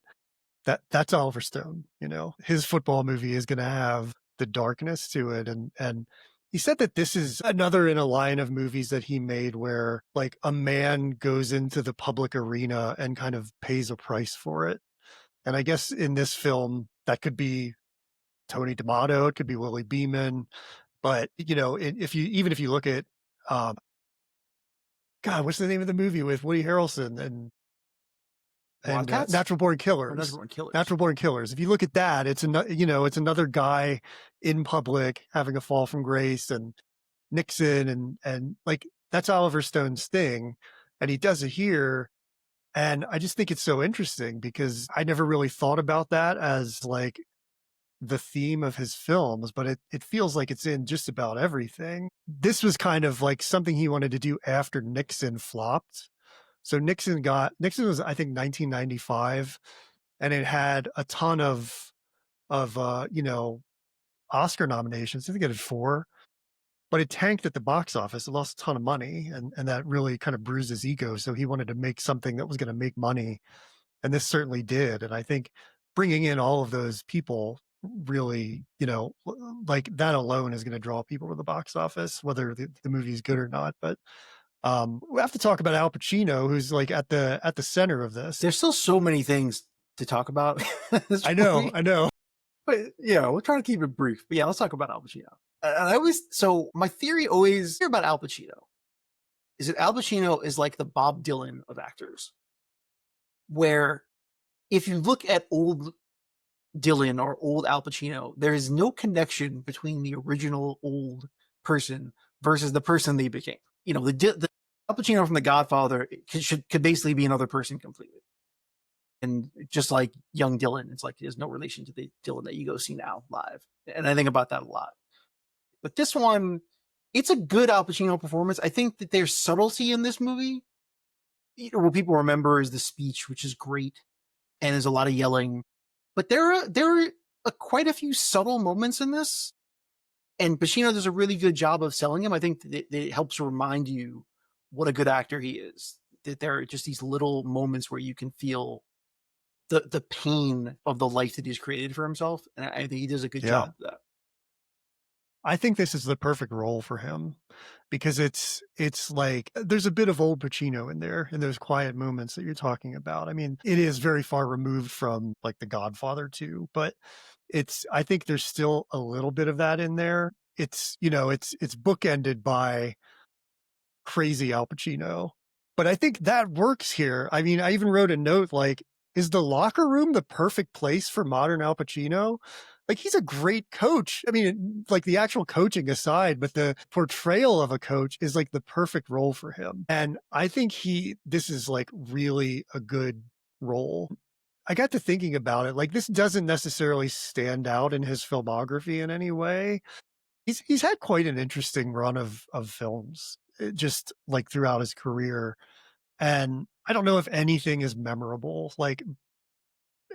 that's Oliver Stone, his football movie is going to have the darkness to it. And he said that this is another in a line of movies that he made where like a man goes into the public arena and kind of pays a price for it. And I guess in this film, that could be Tony D'Amato, it could be Willie Beeman, but if you look at, um, God, what's the name of the movie with Woody Harrelson and Wildcats Natural Born or Killers? Reservoir Killers? Natural Born Killers. If you look at that, it's another guy in public having a fall from grace, and Nixon, and like that's Oliver Stone's thing, and he does it here. And I just think it's so interesting because I never really thought about that as like the theme of his films, but it feels like it's in just about everything. This was kind of like something he wanted to do after Nixon flopped. So Nixon was, I think, 1995, and it had a ton of Oscar nominations. I think it had 4, but it tanked at the box office. It lost a ton of money, and that really kind of bruised his ego. So he wanted to make something that was going to make money, and this certainly did. And I think bringing in all of those people really, like that alone is going to draw people to the box office, whether the movie is good or not. But we have to talk about Al Pacino, who's like at the center of this. There's still so many things to talk about in this I know, movie, I know. but we're trying to keep it brief. But yeah, let's talk about Al Pacino. And my theory always about Al Pacino is that Al Pacino is like the Bob Dylan of actors, where if you look at old Dylan or old Al Pacino, there is no connection between the original old person versus the person they became. The Al Pacino from The Godfather could basically be another person completely. And just like young Dylan, it's like there's no relation to the Dylan that you go see now live. And I think about that a lot. But this one, it's a good Al Pacino performance. I think that there's subtlety in this movie. What people remember is the speech, which is great, and there's a lot of yelling. But there are quite a few subtle moments in this, and Pacino does a really good job of selling him. I think that it helps remind you what a good actor he is. That there are just these little moments where you can feel the pain of the life that he's created for himself, and I think he does a good job of that. I think this is the perfect role for him because it's like there's a bit of old Pacino in there in those quiet moments that you're talking about. I mean, it is very far removed from like The Godfather 2, but I think there's still a little bit of that in there. It's bookended by crazy Al Pacino, but I think that works here. I mean, I even wrote a note like, is the locker room the perfect place for modern Al Pacino? Like, he's a great coach. I mean, like the actual coaching aside, but the portrayal of a coach is like the perfect role for him. And I think this is like really a good role. I got to thinking about it. Like, this doesn't necessarily stand out in his filmography in any way. He's had quite an interesting run of films, just like throughout his career. And I don't know if anything is memorable, like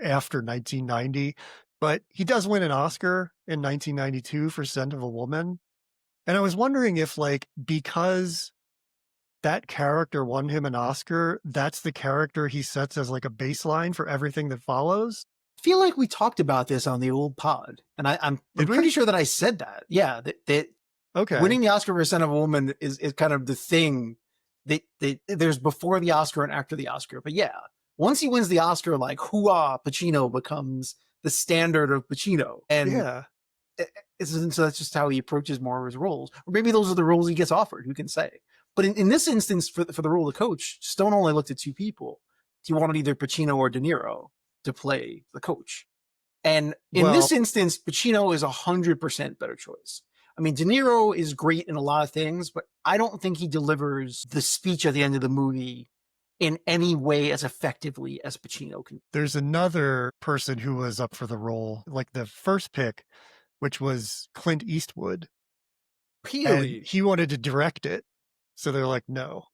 after 1990, but he does win an Oscar in 1992 for Scent of a Woman. And I was wondering if like, because that character won him an Oscar, that's the character he sets as like a baseline for everything that follows. I feel like we talked about this on the old pod, and I'm pretty sure that I said that. Yeah, that Okay. winning the Oscar for Son of a Woman is kind of the thing that there's before the Oscar and after the Oscar. But yeah, once he wins the Oscar, like hooah, Pacino becomes the standard of Pacino, and Yeah. so that's just how he approaches more of his roles, or maybe those are the roles he gets offered. Who can say? But in this instance, for the role of the coach, Stone only looked at 2 people. He wanted either Pacino or De Niro to play the coach. And in this instance, Pacino is 100% better choice. I mean, De Niro is great in a lot of things, but I don't think he delivers the speech at the end of the movie in any way as effectively as Pacino can. There's another person who was up for the role, like the first pick, which was Clint Eastwood. Really? And he wanted to direct it. So they're like, no.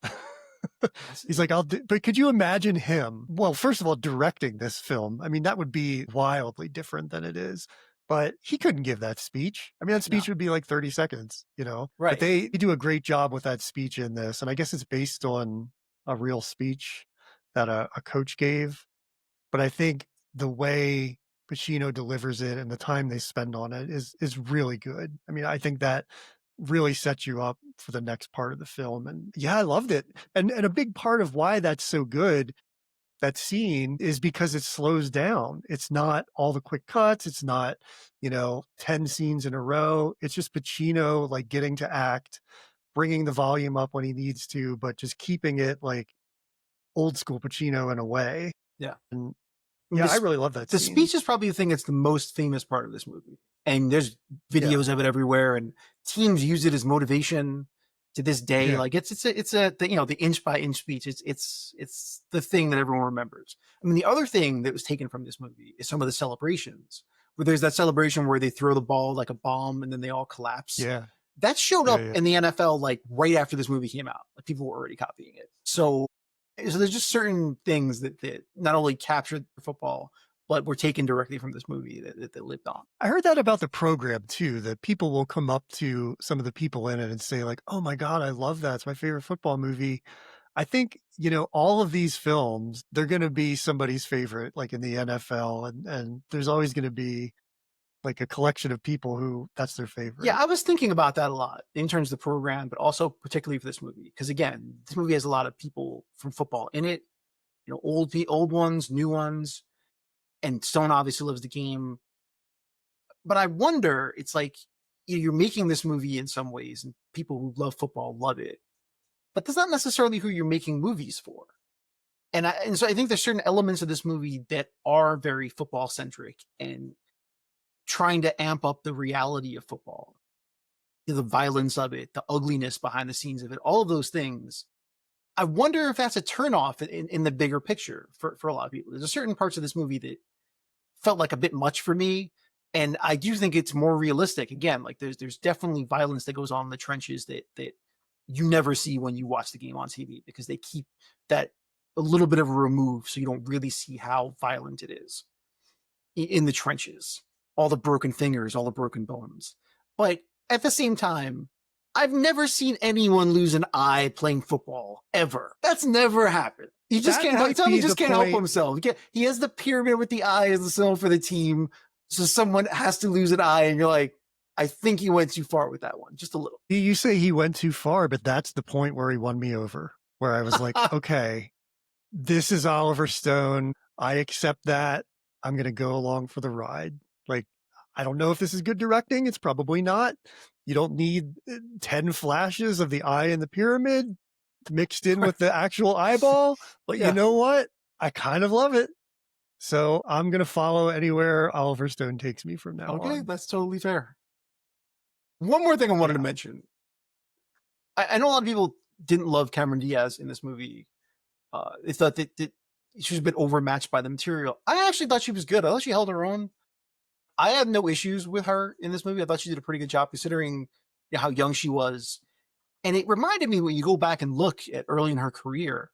He's like, but could you imagine him? Well, first of all, directing this film. I mean, that would be wildly different than it is. but he couldn't give that speech. I mean, that No. speech would be like 30 seconds, but Right. they do a great job with that speech in this. And I guess it's based on a real speech that a coach gave. But I think the way Pacino delivers it and the time they spend on it is really good. I mean, I think that really sets you up for the next part of the film. And yeah, I loved it. And a big part of why that's so good, that scene, is because it slows down. It's not all the quick cuts. It's not, 10 scenes in a row. It's just Pacino like getting to act, bringing the volume up when he needs to, but just keeping it like old school Pacino in a way. Yeah. And I mean, yeah, I really love that the scene. speech is probably the thing that's the most famous part of this movie. And there's Yeah. videos of it everywhere, and teams use it as motivation to this day. Yeah. Like the inch by inch speech. It's the thing that everyone remembers. I mean, the other thing that was taken from this movie is some of the celebrations, where there's that celebration where they throw the ball like a bomb and then they all collapse. Yeah. That showed Yeah. up Yeah. in the NFL like right after this movie came out. Like people were already copying it. So there's just certain things that not only captured football, but were taken directly from this movie that lived on. I heard that about the program too, that people will come up to some of the people in it and say like, "Oh my God, I love that. It's my favorite football movie." I think, all of these films, they're going to be somebody's favorite, like in the NFL, and there's always going to be like a collection of people who that's their Yeah, favorite. I was thinking about that a lot in terms of the program, but also particularly for this movie. Because again, this movie has a lot of people from football in it, old ones, new ones, and Stone obviously loves the game. But I wonder, it's like you're making this movie in some ways, and people who love football love it, but that's not necessarily who you're making movies for. And so I think there's certain elements of this movie that are very football centric and trying to amp up the reality of football, the violence of it, the ugliness behind the scenes of it, all of those things. I wonder if that's a turnoff in the bigger picture for a lot of people. There's a certain parts of this movie that felt like a bit much for me. And I do think it's more realistic. Again, like there's definitely violence that goes on in the trenches that you never see when you watch the game on TV, because they keep that a little bit of a remove so you don't really see how violent it is in the trenches. All the broken fingers, all the broken bones. But at the same time, I've never seen anyone lose an eye playing football ever. That's never happened. He just That can't help. might Tell me, be he just the can't help point. himself. He has the pyramid with the eye as the symbol for the team, so someone has to lose an eye, and you're like, I think he went too far with that one, just a little. You say he went too far, but that's the point where he won me over, where I was like, okay, this is Oliver Stone. I accept that. I'm going to go along for the ride. Like, I don't know if this is good directing. It's probably not. You don't need 10 flashes of the eye in the pyramid mixed in with the actual eyeball. But you Yeah. know what? I kind of love it. So I'm going to follow anywhere Oliver Stone takes me from now Okay, on. that's totally fair. One more thing I wanted to Yeah. mention. I know a lot of people didn't love Cameron Diaz in this movie. They thought that she was a bit overmatched by the material. I actually thought she was good. I thought she held her own. I had no issues with her in this movie. I thought she did a pretty good job considering how young she was. And it reminded me, when you go back and look at early in her career,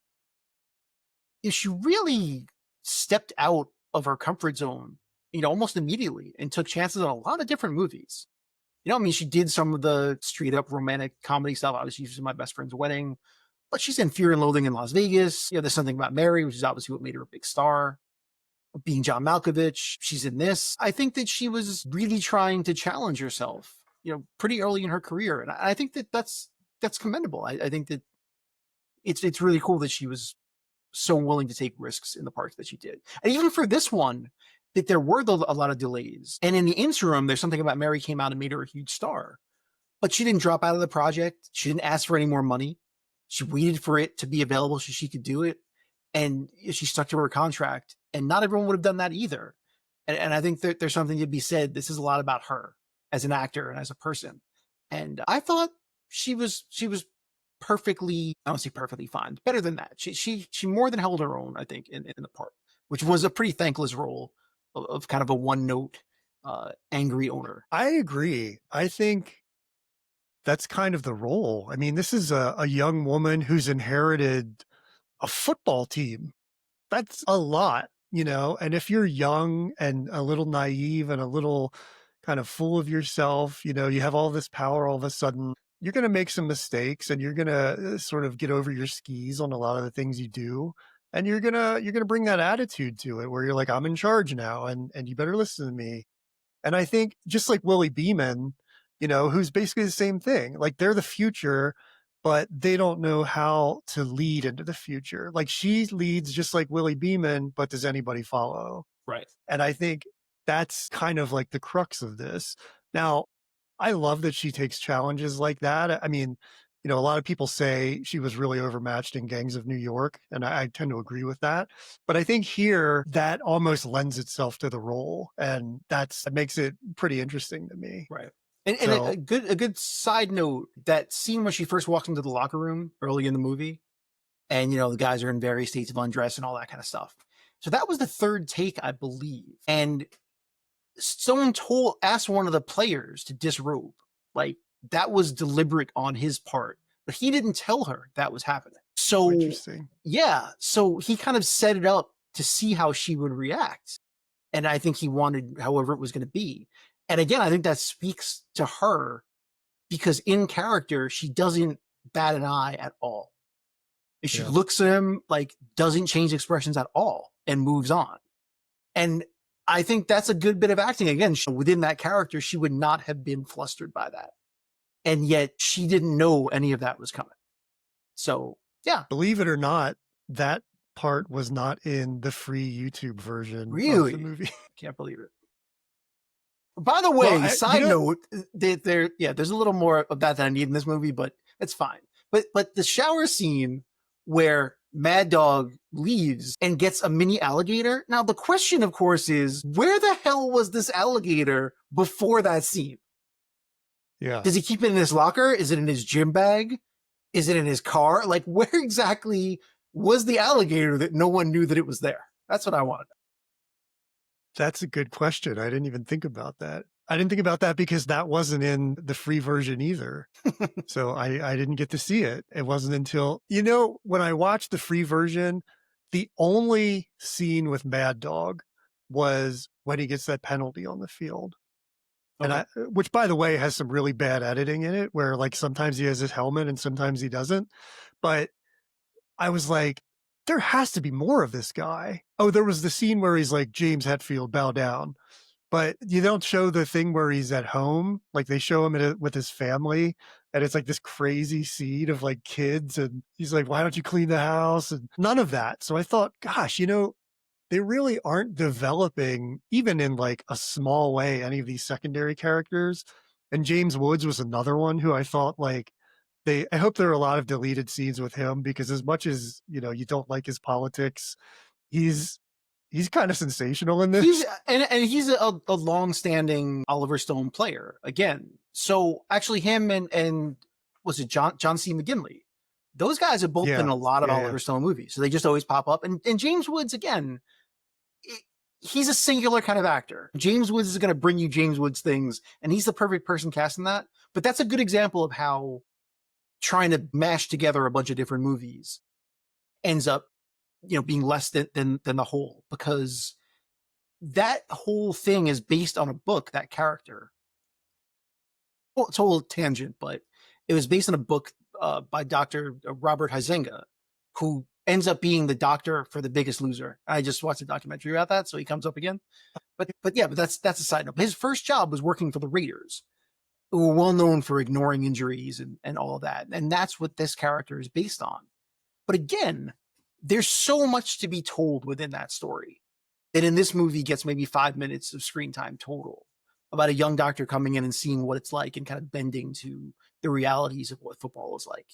she really stepped out of her comfort zone, almost immediately, and took chances on a lot of different movies. I mean, she did some of the straight up romantic comedy stuff. Obviously, she's in My Best Friend's Wedding, but she's in Fear and Loathing in Las Vegas. There's Something About Mary, which is obviously what made her a big star. Being John Malkovich, she's in this. I think that she was really trying to challenge herself, pretty early in her career, and I think that that's commendable. I think that it's really cool that she was so willing to take risks in the parts that she did, and even for this one, that there were a lot of delays, and in the interim, There's Something About Mary came out and made her a huge star, but she didn't drop out of the project. She didn't ask for any more money. She waited for it to be available so she could do it, and she stuck to her contract. And not everyone would have done that either. And I think that there's something to be said. This is a lot about her as an actor and as a person. And I thought she was perfectly, I don't say perfectly fine, better than that. She more than held her own, I think, in the part, which was a pretty thankless role of kind of a one note angry owner. I agree. I think that's kind of the role. I mean, this is a young woman who's inherited a football team. That's a lot, and if you're young and a little naive and a little, kind of full of yourself. You have all this power all of a sudden. You're going to make some mistakes and you're going to sort of get over your skis on a lot of the things you do. And you're going to bring that attitude to it where you're like, I'm in charge now and you better listen to me. And I think just like Willie Beeman, who's basically the same thing. Like they're the future, but they don't know how to lead into the future. Like she leads just like Willie Beeman, but does anybody follow? Right. And I think that's kind of like the crux of this. Now, I love that she takes challenges like that. I mean, a lot of people say she was really overmatched in Gangs of New York, and I tend to agree with that. But I think here that almost lends itself to the role, and that makes it pretty interesting to me. Right. And So, a good side note, that scene when she first walks into the locker room early in the movie, and the guys are in various states of undress and all that kind of stuff. So that was the third take, I believe. And someone asked one of the players to disrobe. Like that was deliberate on his part, but he didn't tell her that was happening. So interesting. yeah, so he kind of set it up to see how she would react. And I think he wanted however it was going to be. And again, I think that speaks to her because in character, she doesn't bat an eye at all. And she Yeah. looks at him, like doesn't change expressions at all and moves on. And I think that's a good bit of acting. Again, within that character, she would not have been flustered by that. And yet she didn't know any of that was coming. So yeah. Believe it or not, that part was not in the free YouTube version of the Really? movie. Can't believe it. By the Well, way, side note, there's a little more of that than I need in this movie, but it's fine. But the shower scene where Mad Dog leaves and gets a mini alligator. Now the question, of course, is where the hell was this alligator before that scene? Yeah. Does he keep it in his locker? Is it in his gym bag? Is it in his car? Like where exactly was the alligator that no one knew that it was there? That's what I wanted. That's a good question. I didn't even think about that. I didn't think about that because that wasn't in the free version either. So I didn't get to see it. It wasn't until, when I watched the free version, the only scene with Mad Dog was when he gets that penalty on the field. Okay. And which by the way, has some really bad editing in it where like sometimes he has his helmet and sometimes he doesn't. But I was like, there has to be more of this guy. Oh, there was the scene where he's like, James Hetfield, bow down. But you don't show the thing where he's at home. Like they show him with his family. And it's like this crazy scene of like kids. And he's like, why don't you clean the house? And none of that. So I thought, gosh, they really aren't developing, even in like a small way, any of these secondary characters. And James Woods was another one who I thought like, I hope there are a lot of deleted scenes with him because as much as, you don't like his politics, he's kind of sensational in He's this. he's a long-standing Oliver Stone player again. So actually, him and was it John C. McGinley? Those guys have both been in a lot of Oliver Stone movies, so they just always pop up. And James Woods again, he's a singular kind of actor. James Woods is going to bring you James Woods things, and he's the perfect person casting that. But that's a good example of how trying to mash together a bunch of different movies ends up, being less than the whole, because that whole thing is based on a book, that character. Well, it's a whole tangent, but it was based on a book by Dr. Robert Huizinga, who ends up being the doctor for The Biggest Loser. I just watched a documentary about that, so he comes up again. But that's a side note. His first job was working for the Raiders, who were well known for ignoring injuries and all of that. And that's what this character is based on. But again, there's so much to be told within that story that in this movie gets maybe 5 minutes of screen time total about a young doctor coming in and seeing what it's like and kind of bending to the realities of what football is like.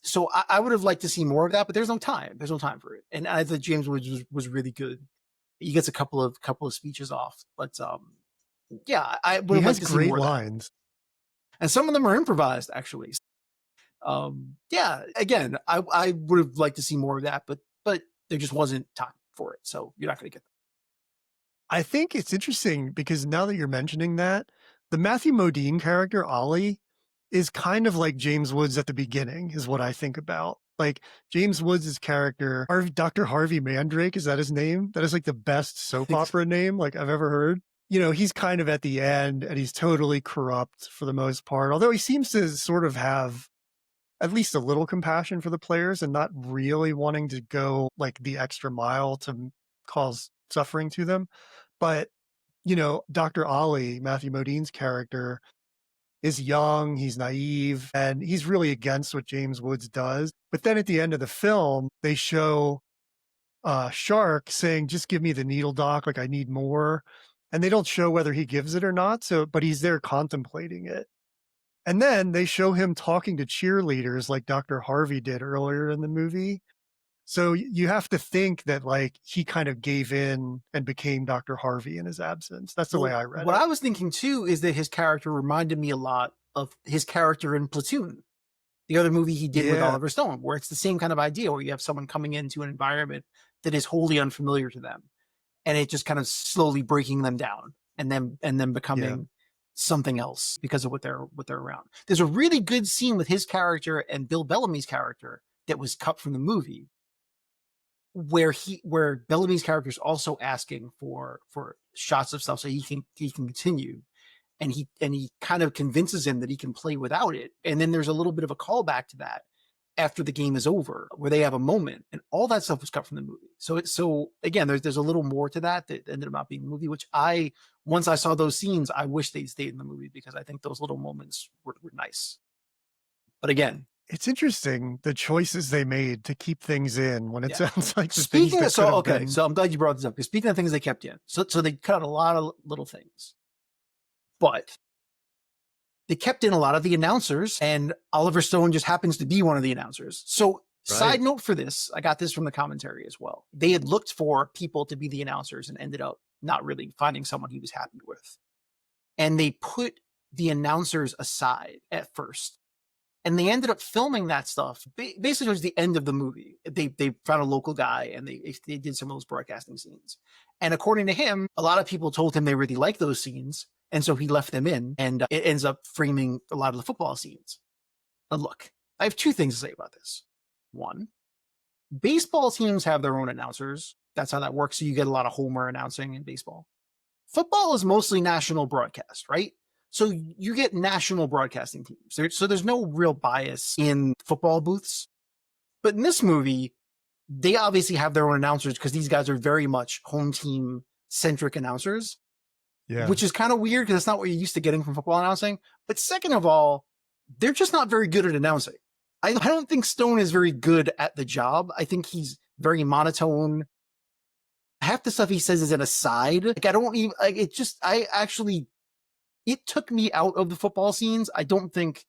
So I would have liked to see more of that, but there's no time. There's no time for it. And I thought James Woods was really good. He gets a couple of speeches off, but yeah, I would have liked to see more Great of that. lines. And some of them are improvised, actually. Yeah, again, I would have liked to see more of that, but there just wasn't time for it, so you're not going to get that. I think it's interesting because now that you're mentioning that, the Matthew Modine character, Ollie, is kind of like James Woods at the beginning, is what I think about. Like James Woods' character, Dr. Harvey Mandrake, is that his name? That is like the best soap opera name like I've ever heard. he's kind of at the end and he's totally corrupt for the most part. Although he seems to sort of have at least a little compassion for the players and not really wanting to go like the extra mile to cause suffering to them. But, Dr. Ali, Matthew Modine's character, is young, he's naive, and he's really against what James Woods does. But then at the end of the film, they show Shark saying, "Just give me the needle, doc, like I need more." And they don't show whether he gives it or not. So, but he's there contemplating it. And then they show him talking to cheerleaders like Dr. Harvey did earlier in the movie. So you have to think that like he kind of gave in and became Dr. Harvey in his absence. That's the way Well, I read what it. I was thinking too is that his character reminded me a lot of his character in Platoon, the other movie he did with Yeah. Oliver Stone, where it's the same kind of idea where you have someone coming into an environment that is wholly unfamiliar to them, and it just kind of slowly breaking them down and then Yeah. becoming something else because of what they're around. There's a really good scene with his character and Bill Bellamy's character that was cut from the movie where Bellamy's character is also asking for shots of stuff so he can continue, and he kind of convinces him that he can play without it. And then there's a little bit of a callback to that after the game is over where they have a moment, and all that stuff was cut from the movie. So again, there's a little more to that ended up not being the movie, which once I saw those scenes, I wish they'd stayed in the movie because I think those little moments were nice. But again, It's interesting the choices they made to keep things in when it Yeah. sounds like the things that could have been. So I'm glad you brought this up because speaking of things they kept in, so they cut out a lot of little things, but they kept in a lot of the announcers, and Oliver Stone just happens to be one of the announcers. So side note for this, I got this from the commentary as well. They had looked for people to be the announcers and ended up not really finding someone he was happy with, and they put the announcers aside at first. And they ended up filming that stuff basically towards the end of the movie. They found a local guy and they did some of those broadcasting scenes. And according to him, a lot of people told him they really liked those scenes. And so he left them in, and it ends up framing a lot of the football scenes. Now look, I have two things to say about this. One, baseball teams have their own announcers. That's how that works. So you get a lot of homer announcing in baseball. Football is mostly national broadcast, right? So you get national broadcasting teams. So there's no real bias in football booths. But in this movie, they obviously have their own announcers because these guys are very much home team centric announcers, Yeah. which is kind of weird because it's not what you're used to getting from football announcing. But second of all, they're just not very good at announcing. I don't think Stone is very good at the job. I think he's very monotone. Half the stuff he says is an aside. Like I don't even like it. It took me out of the football scenes. I don't think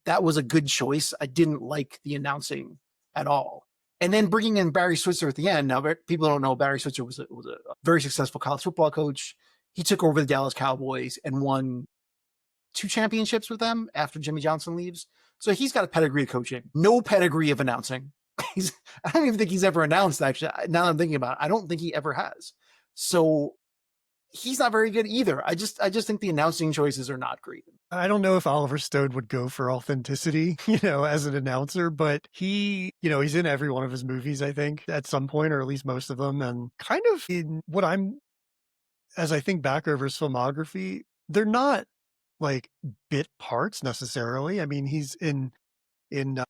that was a good choice. I didn't like the announcing at all. And then bringing in Barry Switzer at the end. Now, people don't know Barry Switzer was a very successful college football coach. He took over the Dallas Cowboys and won 2 championships with them after Jimmy Johnson leaves. So he's got a pedigree of coaching, no pedigree of announcing. I don't even think he's ever announced, actually. Now that I'm thinking about it, I don't think he ever has. So he's not very good either. I just think the announcing choices are not great. I don't know if Oliver Stone would go for authenticity, as an announcer, but he, he's in every one of his movies, I think, at some point, or at least most of them. And kind of in as I think back over his filmography, they're not like bit parts necessarily. I mean, he's in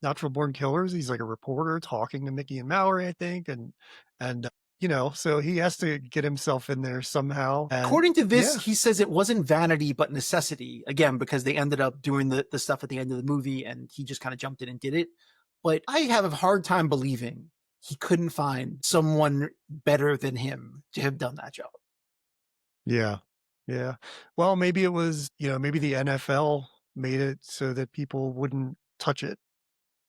Natural Born Killers, he's like a reporter talking to Mickey and Mallory, I think. And so he has to get himself in there somehow. And according to this, he says it wasn't vanity, but necessity. Again, because they ended up doing the stuff at the end of the movie and he just kind of jumped in and did it. But I have a hard time believing he couldn't find someone better than him to have done that job. Yeah. Yeah. Well, maybe it was, maybe the NFL made it so that people wouldn't touch it.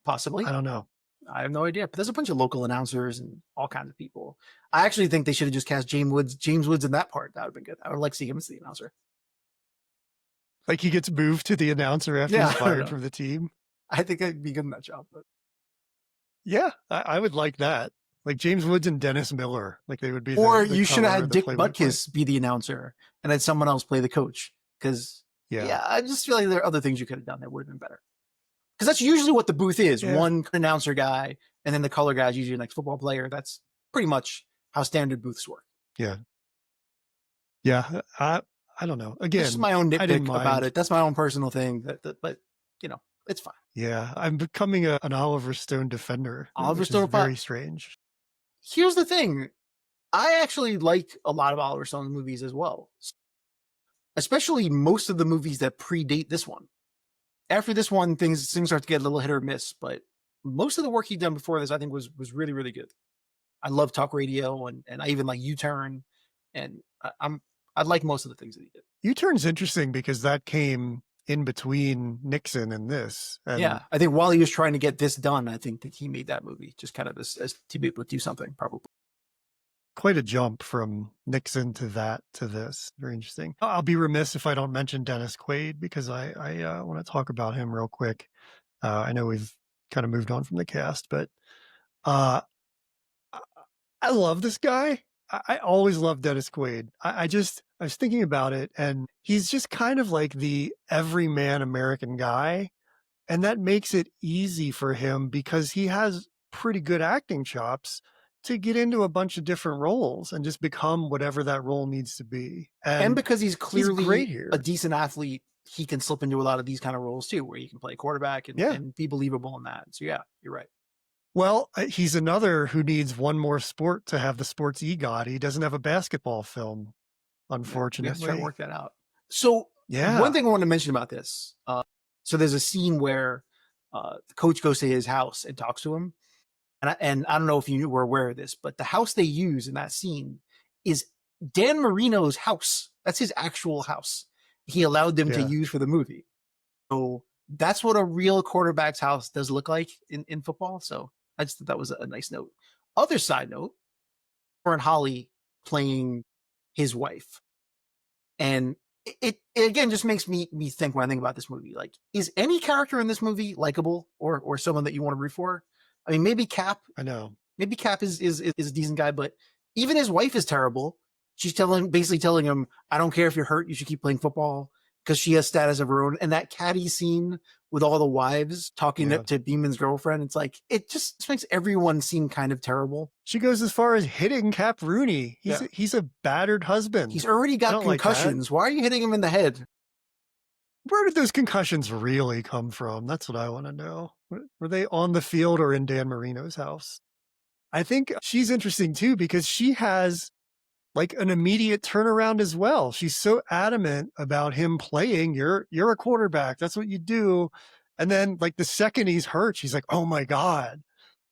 Possibly. I don't know. I have no idea, but there's a bunch of local announcers and all kinds of people. I actually think they should have just cast James Woods in that part. That would have been good. I would like to see him as the announcer. Like he gets moved to the announcer after he's fired from the team. I think I'd be good in that job. But yeah, I would like that. Like James Woods and Dennis Miller, like they would be. Or you should have had Dick Butkus be the announcer and had someone else play the coach. Because I just feel like there are other things you could have done that would have been better. Because that's usually what the booth is. Yeah. One announcer guy, and then the color guy is usually like football player. That's pretty much how standard booths work. Yeah. Yeah. I don't know. That's just Again, my own I didn't nitpick about mind. it. That's my own personal thing. But it's fine. Yeah, I'm becoming an Oliver Stone defender, Oliver which is Stone. very strange. Here's the thing. I actually like a lot of Oliver Stone's movies as well, especially most of the movies that predate this one. After this one, things start to get a little hit or miss, but most of the work he'd done before this, I think, was really, really good. I love Talk Radio, and I even like U-Turn, and I like most of the things that he did. U-Turn's interesting because that came in between Nixon and this, and Yeah, I think while he was trying to get this done, I think that he made that movie just kind of as to be able to do something, probably. quite a jump from Nixon to that to this. Very interesting. I'll be remiss if I don't mention Dennis Quaid because I want to talk about him real quick. I know we've kind of moved on from the cast, but uh, I love this guy. I always loved Dennis Quaid. I was thinking about it, and he's just kind of like the everyman American guy. And that makes it easy for him because he has pretty good acting chops to get into a bunch of different roles and just become whatever that role needs to be. And And because he's he's great clearly a here. decent athlete, he can slip into a lot of these kind of roles too, where he can play quarterback Yeah. and be believable in that. So yeah, you're right. Well, he's another who needs one more sport to have the sports EGOT. He doesn't have a basketball film, Yeah, we have to try to unfortunately. work that out. So one Yeah. thing I want to mention about this, so there's a scene where the coach goes to his house and talks to him, and I don't know if you were aware of this, but the house they use in that scene is Dan Marino's house. That's his actual house. He allowed them to Yeah. use for the movie. So that's what a real quarterback's house does look like in football. So I just thought that was a nice note. Other side note, Warren Holly playing his wife. And it again just makes me think when I think about this movie, like, is any character in this movie likable or someone that you want to root for? I mean, I know. maybe Cap is a decent guy, but even his wife is terrible. She's basically telling him, "I don't care if you're hurt, you should keep playing football," because she has status of her own. And that caddy scene with all the wives talking Yeah. to Beeman's girlfriend, it's like it just makes everyone seem kind of terrible. She goes as far as hitting Cap Rooney. Yeah. He's a battered husband. He's already I got don't like that. concussions. Why are you hitting him in the head? Where did those concussions really come from? That's what I want to know. Were they on the field or in Dan Marino's house? I think she's interesting too because she has like an immediate turnaround as well. She's so adamant about him playing. You're a quarterback. That's what you do. And then like the second he's hurt, she's like, "Oh my God.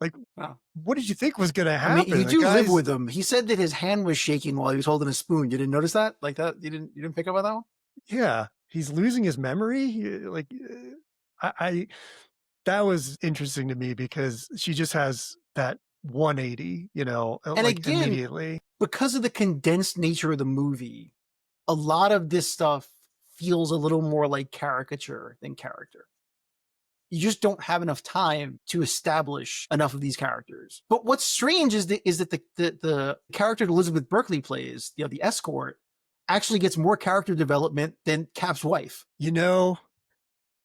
Like, Wow. what did you think was going to I mean, happen?" you The do live guy's, with him. He said that his hand was shaking while he was holding a spoon. You didn't notice that? Like that? You didn't pick up on that one? yeah, he's losing his memory. Like, I that was interesting to me because she just has that 180, And like again, immediately. because of the condensed nature of the movie, a lot of this stuff feels a little more like caricature than character. You just don't have enough time to establish enough of these characters. But what's strange is that the character Elizabeth Berkley plays, the escort, actually gets more character development than Cap's wife.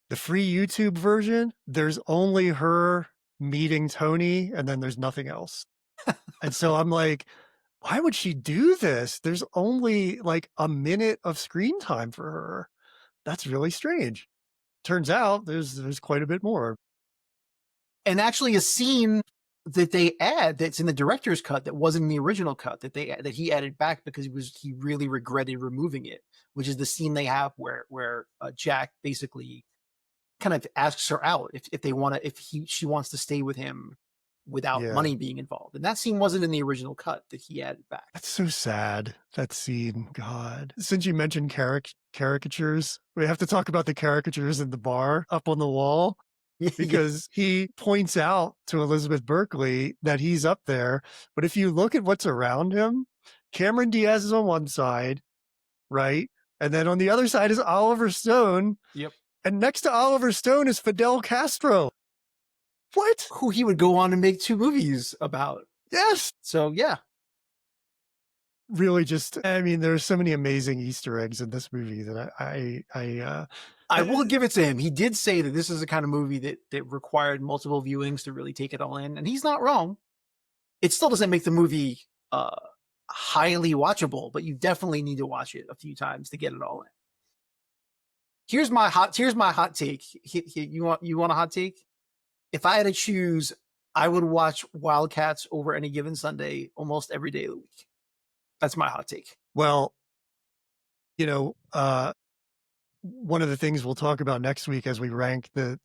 The free YouTube version, there's only her meeting Tony and then there's nothing else. And so I'm like, why would she do this? There's only like a minute of screen time for her. That's really strange. Turns out there's quite a bit more. And actually a scene that they add that's in the director's cut that wasn't in the original cut that he added back because he really regretted removing it, which is the scene they have where Jack basically kind of asks her out if she wants to stay with him without Yeah. money being involved. And that scene wasn't in the original cut that he added back. That's so sad, that scene. God. Since you mentioned caricatures, we have to talk about the caricatures in the bar up on the wall. Because he points out to Elizabeth Berkley that he's up there. But if you look at what's around him, Cameron Diaz is on one side, right? And then on the other side is Oliver Stone. Yep. And next to Oliver Stone is Fidel Castro. What? Who he would go on to make 2 movies about. Yes. So yeah. Really there's so many amazing Easter eggs in this movie that I will give it to him. He did say that this is the kind of movie that required multiple viewings to really take it all in, and he's not wrong. It still doesn't make the movie highly watchable, but you definitely need to watch it a few times to get it all in. Here's my hot take. You want a hot take? If I had to choose, I would watch Wildcats over any given Sunday almost every day of the week. That's my hot take. Well, you know, one of the things we'll talk about next week as we rank the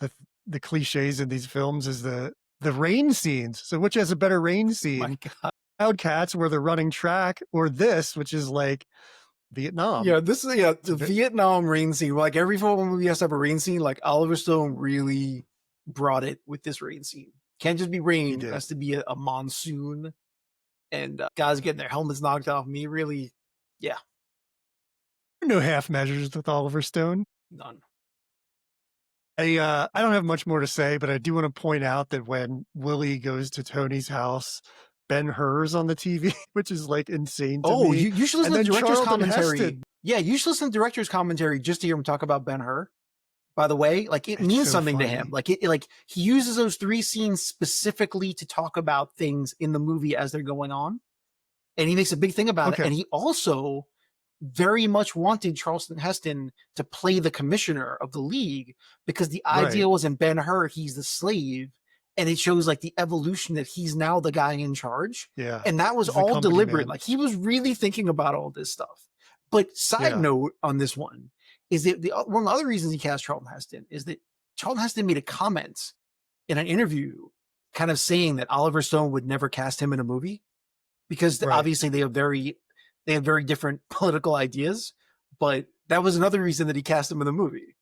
cliches in these films is the rain scenes. So which has a better rain My scene? God. Wildcats where they're running track, or this, which is like Vietnam. Yeah, this is the Vietnam rain scene. Like every football movie has to have a rain scene. Like Oliver Stone really brought it with this rain scene. Can't just be He rain. It did. has to be a monsoon and guys getting their helmets knocked off. Me really, yeah, No half measures with Oliver Stone. none. I don't have much more to say, but I do want to point out that when Willie goes to Tony's house, Ben-Hur's on the TV, which is like insane to Oh, me. you should listen And to then director's Charlton commentary. Heston. Yeah, you should listen to director's commentary just to hear him talk about Ben-Hur. By the way, like it It's means so something to funny. him. Like he uses those 3 scenes specifically to talk about things in the movie as they're going on, and he makes a big thing about it. Okay. And he also very much wanted Charlton Heston to play the commissioner of the league because the idea Right. was in Ben-Hur he's the slave, and it shows like the evolution that he's now the guy in charge. Yeah. And that was He's the all company deliberate. man. Like he was really thinking about all this stuff. But side Yeah. note on this one is that one of the other reasons he cast Charlton Heston is that Charlton Heston made a comment in an interview kind of saying that Oliver Stone would never cast him in a movie because Right. obviously they have very different political ideas. But that was another reason that he cast him in the movie,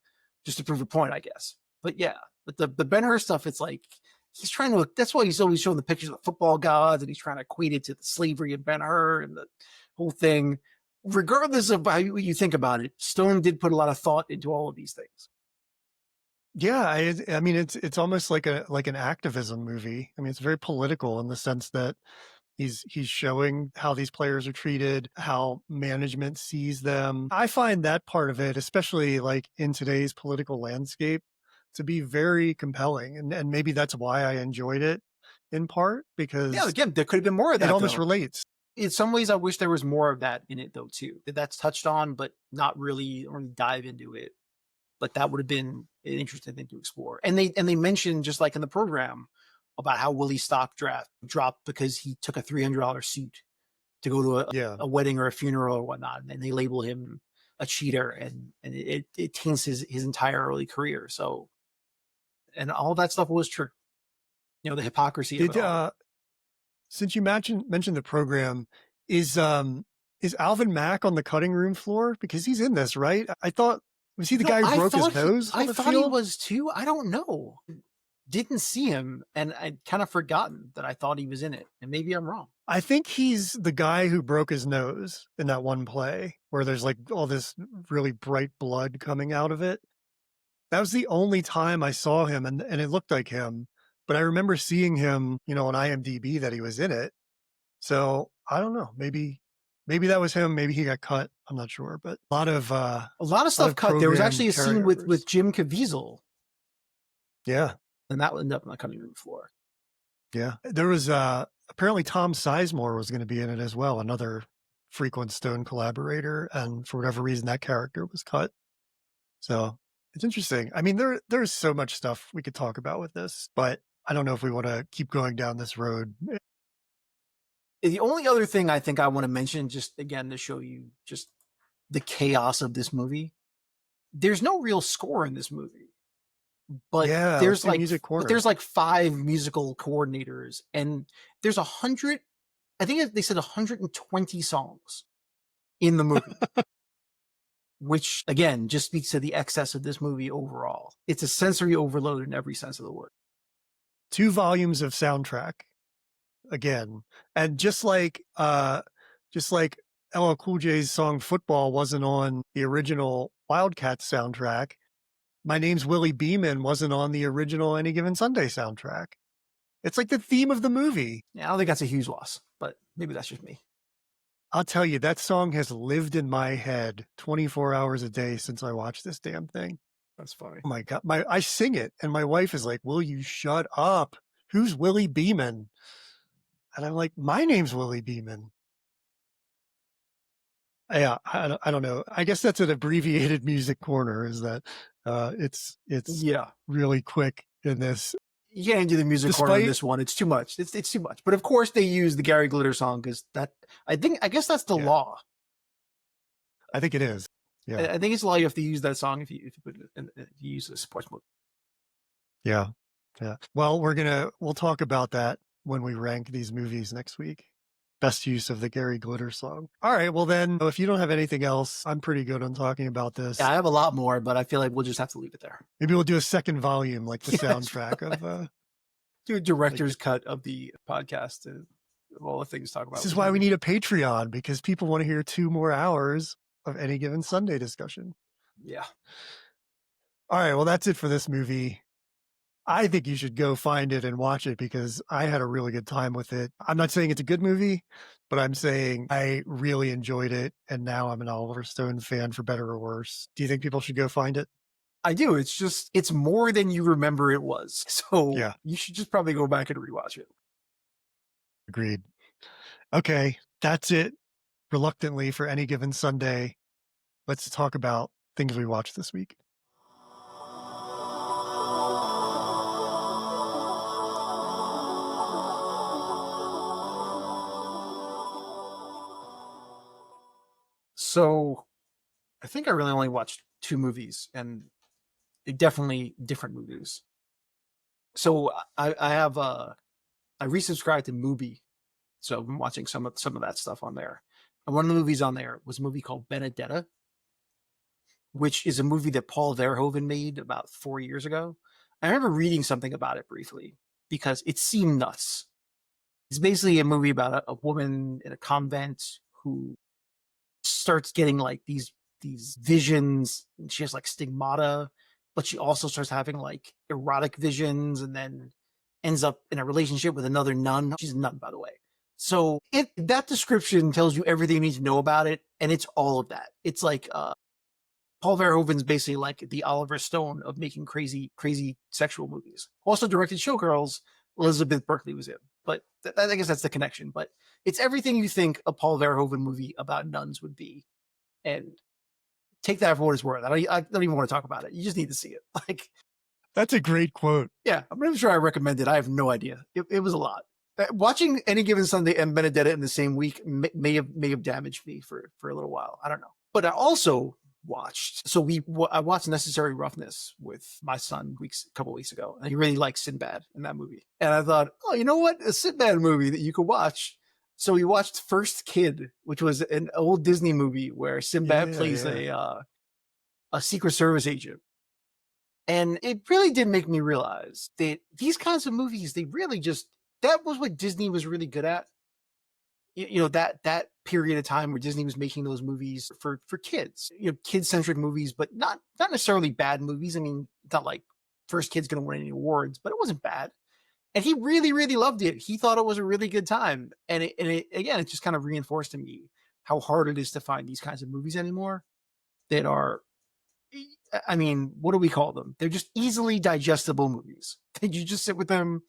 just to prove a point, I guess. But yeah, but the Ben-Hur stuff, it's like he's trying to. That's why he's always showing the pictures of the football gods, and he's trying to equate it to the slavery of Ben-Hur and the whole thing. Regardless of how you think about it, Stone did put a lot of thought into all of these things. Yeah, I mean it's almost like an activism movie. I mean, it's very political in the sense that he's showing how these players are treated, how management sees them. I find that part of it, especially like in today's political landscape, to be very compelling. And maybe that's why I enjoyed it in part Yeah, because again, there could have been more of it that almost though. relates. In some ways, I wish there was more of that in it though too. That's touched on, but not really dive into it. But that would have been an interesting thing to explore. And they mentioned just like in the program about how Willie's stock dropped because he took a $300 suit to go to Yeah. a wedding or a funeral or whatnot, and they label him a cheater, and it taints his entire early career. So, and all that stuff was true. You know, the hypocrisy of Did it all. since you mentioned the program, is Alvin Mack on the cutting room floor? Because he's in this, right? I thought was he the No, guy who broke his nose on I the thought he field? was too. I don't know. Didn't see him, and I'd kind of forgotten that I thought he was in it, and maybe I'm wrong. I think he's the guy who broke his nose in that one play where there's like all this really bright blood coming out of it. That was the only time I saw him and it looked like him. But I remember seeing him, on IMDb that he was in it. So I don't know. Maybe that was him. Maybe he got cut. I'm not sure. But A lot of stuff cut. There was program actually a scene with carryovers. Jim Caviezel, Yeah. and that ended up on the cutting room floor. Yeah. There was apparently Tom Sizemore was going to be in it as well, another frequent Stone collaborator, and for whatever reason that character was cut. So it's interesting. I mean, there's so much stuff we could talk about with this, but I don't know if we want to keep going down this road. The only other thing I think I want to mention, just again to show you just the chaos of this movie, there's no real score in this movie, but Yeah, let's there's do music corner. there's like 5 musical coordinators, and there's 100. I think they said 120 songs in the movie, which again just speaks to the excess of this movie overall. It's a sensory overload in every sense of the word. 2 volumes of soundtrack again. And just like LL Cool J's song Football wasn't on the original Wildcats soundtrack, My Name's Willie Beeman wasn't on the original Any Given Sunday soundtrack. It's like the theme of the movie. Yeah, I don't think that's a huge loss, but maybe that's just me. I'll tell you, that song has lived in my head 24 hours a day since I watched this damn thing. That's funny. Oh my God. I sing it and my wife is like, will you shut up? Who's Willie Beeman? And I'm like, my name's Willie Beeman. Yeah, I don't know. I guess that's an abbreviated music corner. Is that it's Yeah. really quick in this, You can't do the music corner in despite this one. It's too much. It's too much. But of course they use the Gary Glitter song because that I guess that's the yeah. law. I think it is. Yeah, I think it's law you have to use that song if you put it if you use a sports movie. yeah, yeah. Well, we'll talk about that when we rank these movies next week. Best use of the Gary Glitter song. All right. Well, then, if you don't have anything else, I'm pretty good on talking about Yeah, this. I have a lot more, but I feel like we'll just have to leave it there. Maybe we'll do a second volume, like the Yes, soundtrack of do a like. director's cut of the podcast of all the things to talk about This with is this why we movie. need a Patreon, because people want to hear 2 more hours of any given Sunday discussion. Yeah. All right. Well, that's it for this movie. I think you should go find it and watch it because I had a really good time with it. I'm not saying it's a good movie, but I'm saying I really enjoyed it. And now I'm an Oliver Stone fan, for better or worse. Do you think people should go find it? I do. It's more than you remember it was. So Yeah, you should just probably go back and rewatch it. agreed. Okay. That's it. Reluctantly, for any given Sunday, let's talk about things we watched this week. So I think I really only watched 2 movies and definitely different movies. So I have I resubscribed to Mubi, so I've been watching some of that stuff on there. And one of the movies on there was a movie called Benedetta, which is a movie that Paul Verhoeven made about 4 years ago. I remember reading something about it briefly because it seemed nuts. It's basically a movie about a woman in a convent who starts getting like these visions. And she has like stigmata, but she also starts having like erotic visions, and then ends up in a relationship with another nun. She's a nun, by the way. So that description tells you everything you need to know about it, and it's all of that. It's like Paul Verhoeven's basically like the Oliver Stone of making crazy sexual movies. Also directed Showgirls. Elizabeth Berkley was in, but I guess that's the connection. But it's everything you think a Paul Verhoeven movie about nuns would be, and take that for what it's worth. I don't even want to talk about it. You just need to see it. Like, That's a great quote. yeah, I'm not even sure I recommend it. I have no idea. It was a lot. Watching Any Given Sunday and Benedetta in the same week may have damaged me for a little while. I don't know. But I also watched. So I watched Necessary Roughness with my son a couple weeks ago, and he really liked Sinbad in that movie. And I thought, oh, you know what, a Sinbad movie that you could watch. So we watched First Kid, which was an old Disney movie where Sinbad Yeah, plays yeah. a Secret Service agent. And it really did make me realize that these kinds of movies, they really just, that was what Disney was really good at. You know, that period of time where Disney was making those movies for kids, kid-centric movies, but not necessarily bad movies. I mean, it's not like First Kid's going to win any awards, but it wasn't bad. And he really, really loved it. He thought it was a really good time. And again, it just kind of reinforced to me how hard it is to find these kinds of movies anymore that are, I mean, what do we call them? They're just easily digestible movies. You just sit with them.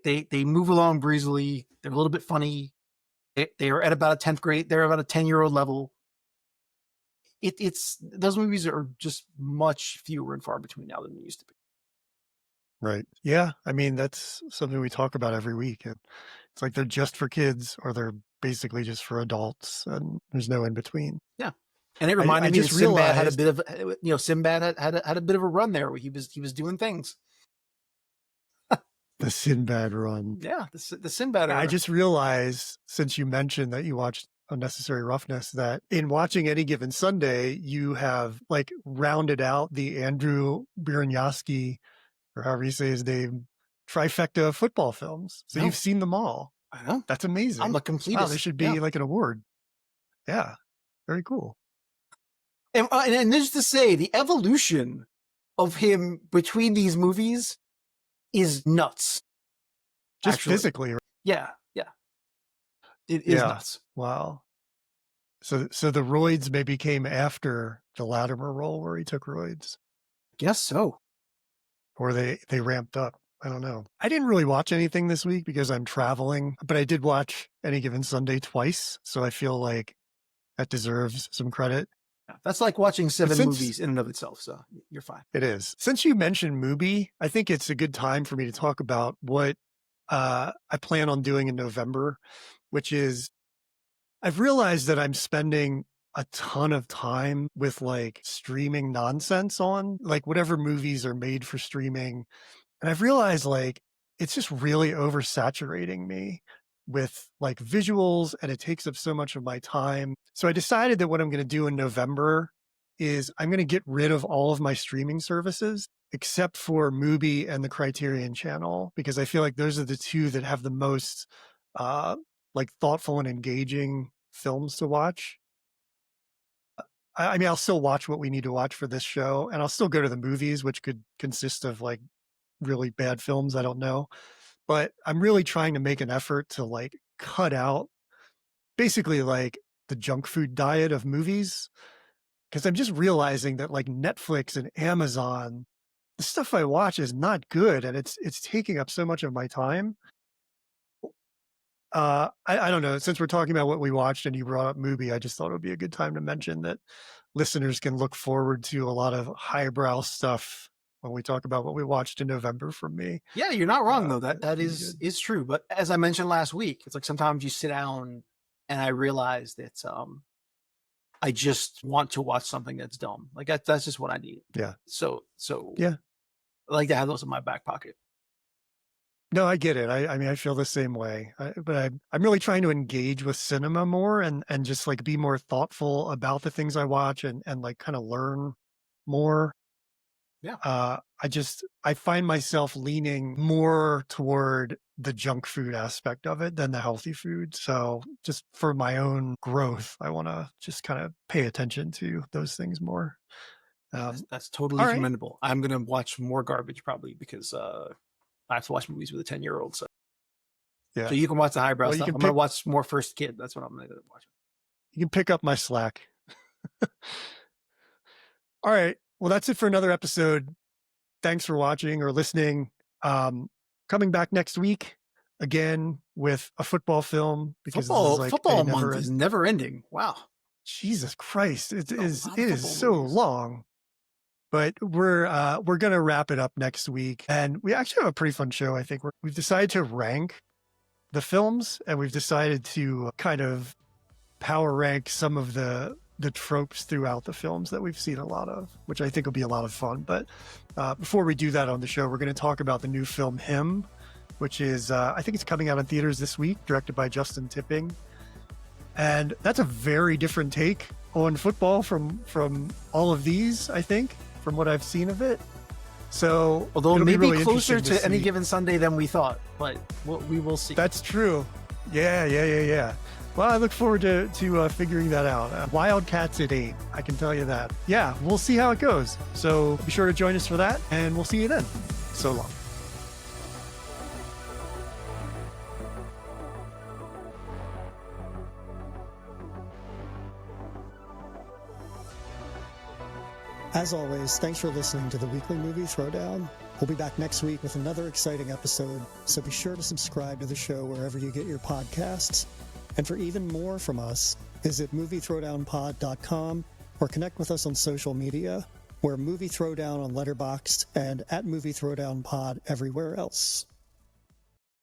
They move along breezily. They're a little bit funny. They are at about a 10th grade. They're about a 10-year-old level. It's those movies are just much fewer and far between now than they used to be. Right. Yeah. I mean, that's something we talk about every week. It's like they're just for kids or they're basically just for adults, and there's no in between. Yeah. And it I reminded me that just Sinbad had a realized bit of, Sinbad had a bit of a run there where he was doing things. the Sinbad run. Yeah, the Sinbad I era. just realized, since you mentioned that you watched Unnecessary Roughness, that in watching Any Given Sunday, you have like rounded out the Andrew Biernowski, or however you say his name, trifecta of football films. So No, you've seen them all. I know. That's I'm a amazing. Wow, there completist. should Yeah. be like an award. Yeah, very cool. And just to say, the evolution of him between these movies is nuts. Just Actually, physically. yeah, it is Yeah. nuts. Wow. So the roids maybe came after the Latimer role where he took roids, Guess so. or they ramped up. I don't know. I didn't really watch anything this week because I'm traveling, but I did watch Any Given Sunday twice. So I feel like that deserves some credit. Yeah, that's like watching 7 since movies in and of itself, so you're fine. It is. Since you mentioned Mubi, I think it's a good time for me to talk about what I plan on doing in November, which is I've realized that I'm spending a ton of time with like streaming nonsense on, like whatever movies are made for streaming. And I've realized like it's just really oversaturating me with like visuals, and it takes up so much of my time. So I decided that what I'm going to do in November is I'm going to get rid of all of my streaming services except for Mubi and the Criterion channel, because I feel like those are the two that have the most uh, like thoughtful and engaging films to watch. I mean, I'll still watch what we need to watch for this show, and I'll still go to the movies, which could consist of like really bad films. I don't know. But I'm really trying to make an effort to like cut out basically like the junk food diet of movies. Cause I'm just realizing that like Netflix and Amazon, the stuff I watch is not good, and it's taking up so much of my time. I don't know. Since we're talking about what we watched and you brought up movie, I just thought it would be a good time to mention that listeners can look forward to a lot of highbrow stuff when we talk about what we watched in November from me. Yeah, you're not wrong though. That That'd be is true. But as I mentioned last week, it's like sometimes you sit down and I realize that I just want to watch something that's dumb. Like that's just what I need. Yeah. So Yeah. I like to have those in my back pocket. No, I get it. I mean, I feel the same way. But I'm really trying to engage with cinema more and just like be more thoughtful about the things I watch and like kind of learn more. Yeah. I find myself leaning more toward the junk food aspect of it than the healthy food. So just for my own growth, I want to just kind of pay attention to those things more. That's totally All right. commendable. I'm gonna watch more garbage probably because I have to watch movies with a 10-year-old. So Yeah. you can watch the highbrow Well, you stuff. can I'm gonna pick watch more First Kid. That's what I'm gonna watch. you can pick up my slack. All right. Well, that's it for another episode. Thanks for watching or listening. Coming back next week again with a football film, because this is like Football month is never ending. Wow. Jesus Christ. It is football so movies. long. But we're gonna wrap it up next week. And we actually have a pretty fun show. I think we've decided to rank the films, and we've decided to kind of power rank some of the tropes throughout the films that we've seen a lot of, which I think will be a lot of fun. But before we do that on the show, we're going to talk about the new film Him, which is I think it's coming out in theaters this week, directed by Justin Tipping. And that's a very different take on football from all of these, I think, from what I've seen of it. So although maybe really closer to Any see. Given Sunday than we thought, but we will see. That's true. Yeah. Well, I look forward to figuring that out. Wildcats at 8, I can tell you that. Yeah, we'll see how it goes. So be sure to join us for that, and we'll see you then. So long. As always, thanks for listening to the Weekly Movie Throwdown. We'll be back next week with another exciting episode, so be sure to subscribe to the show wherever you get your podcasts. And for even more from us, visit moviethrowdownpod.com or connect with us on social media. We're Movie Throwdown on Letterboxd and at Movie Throwdown Pod everywhere else.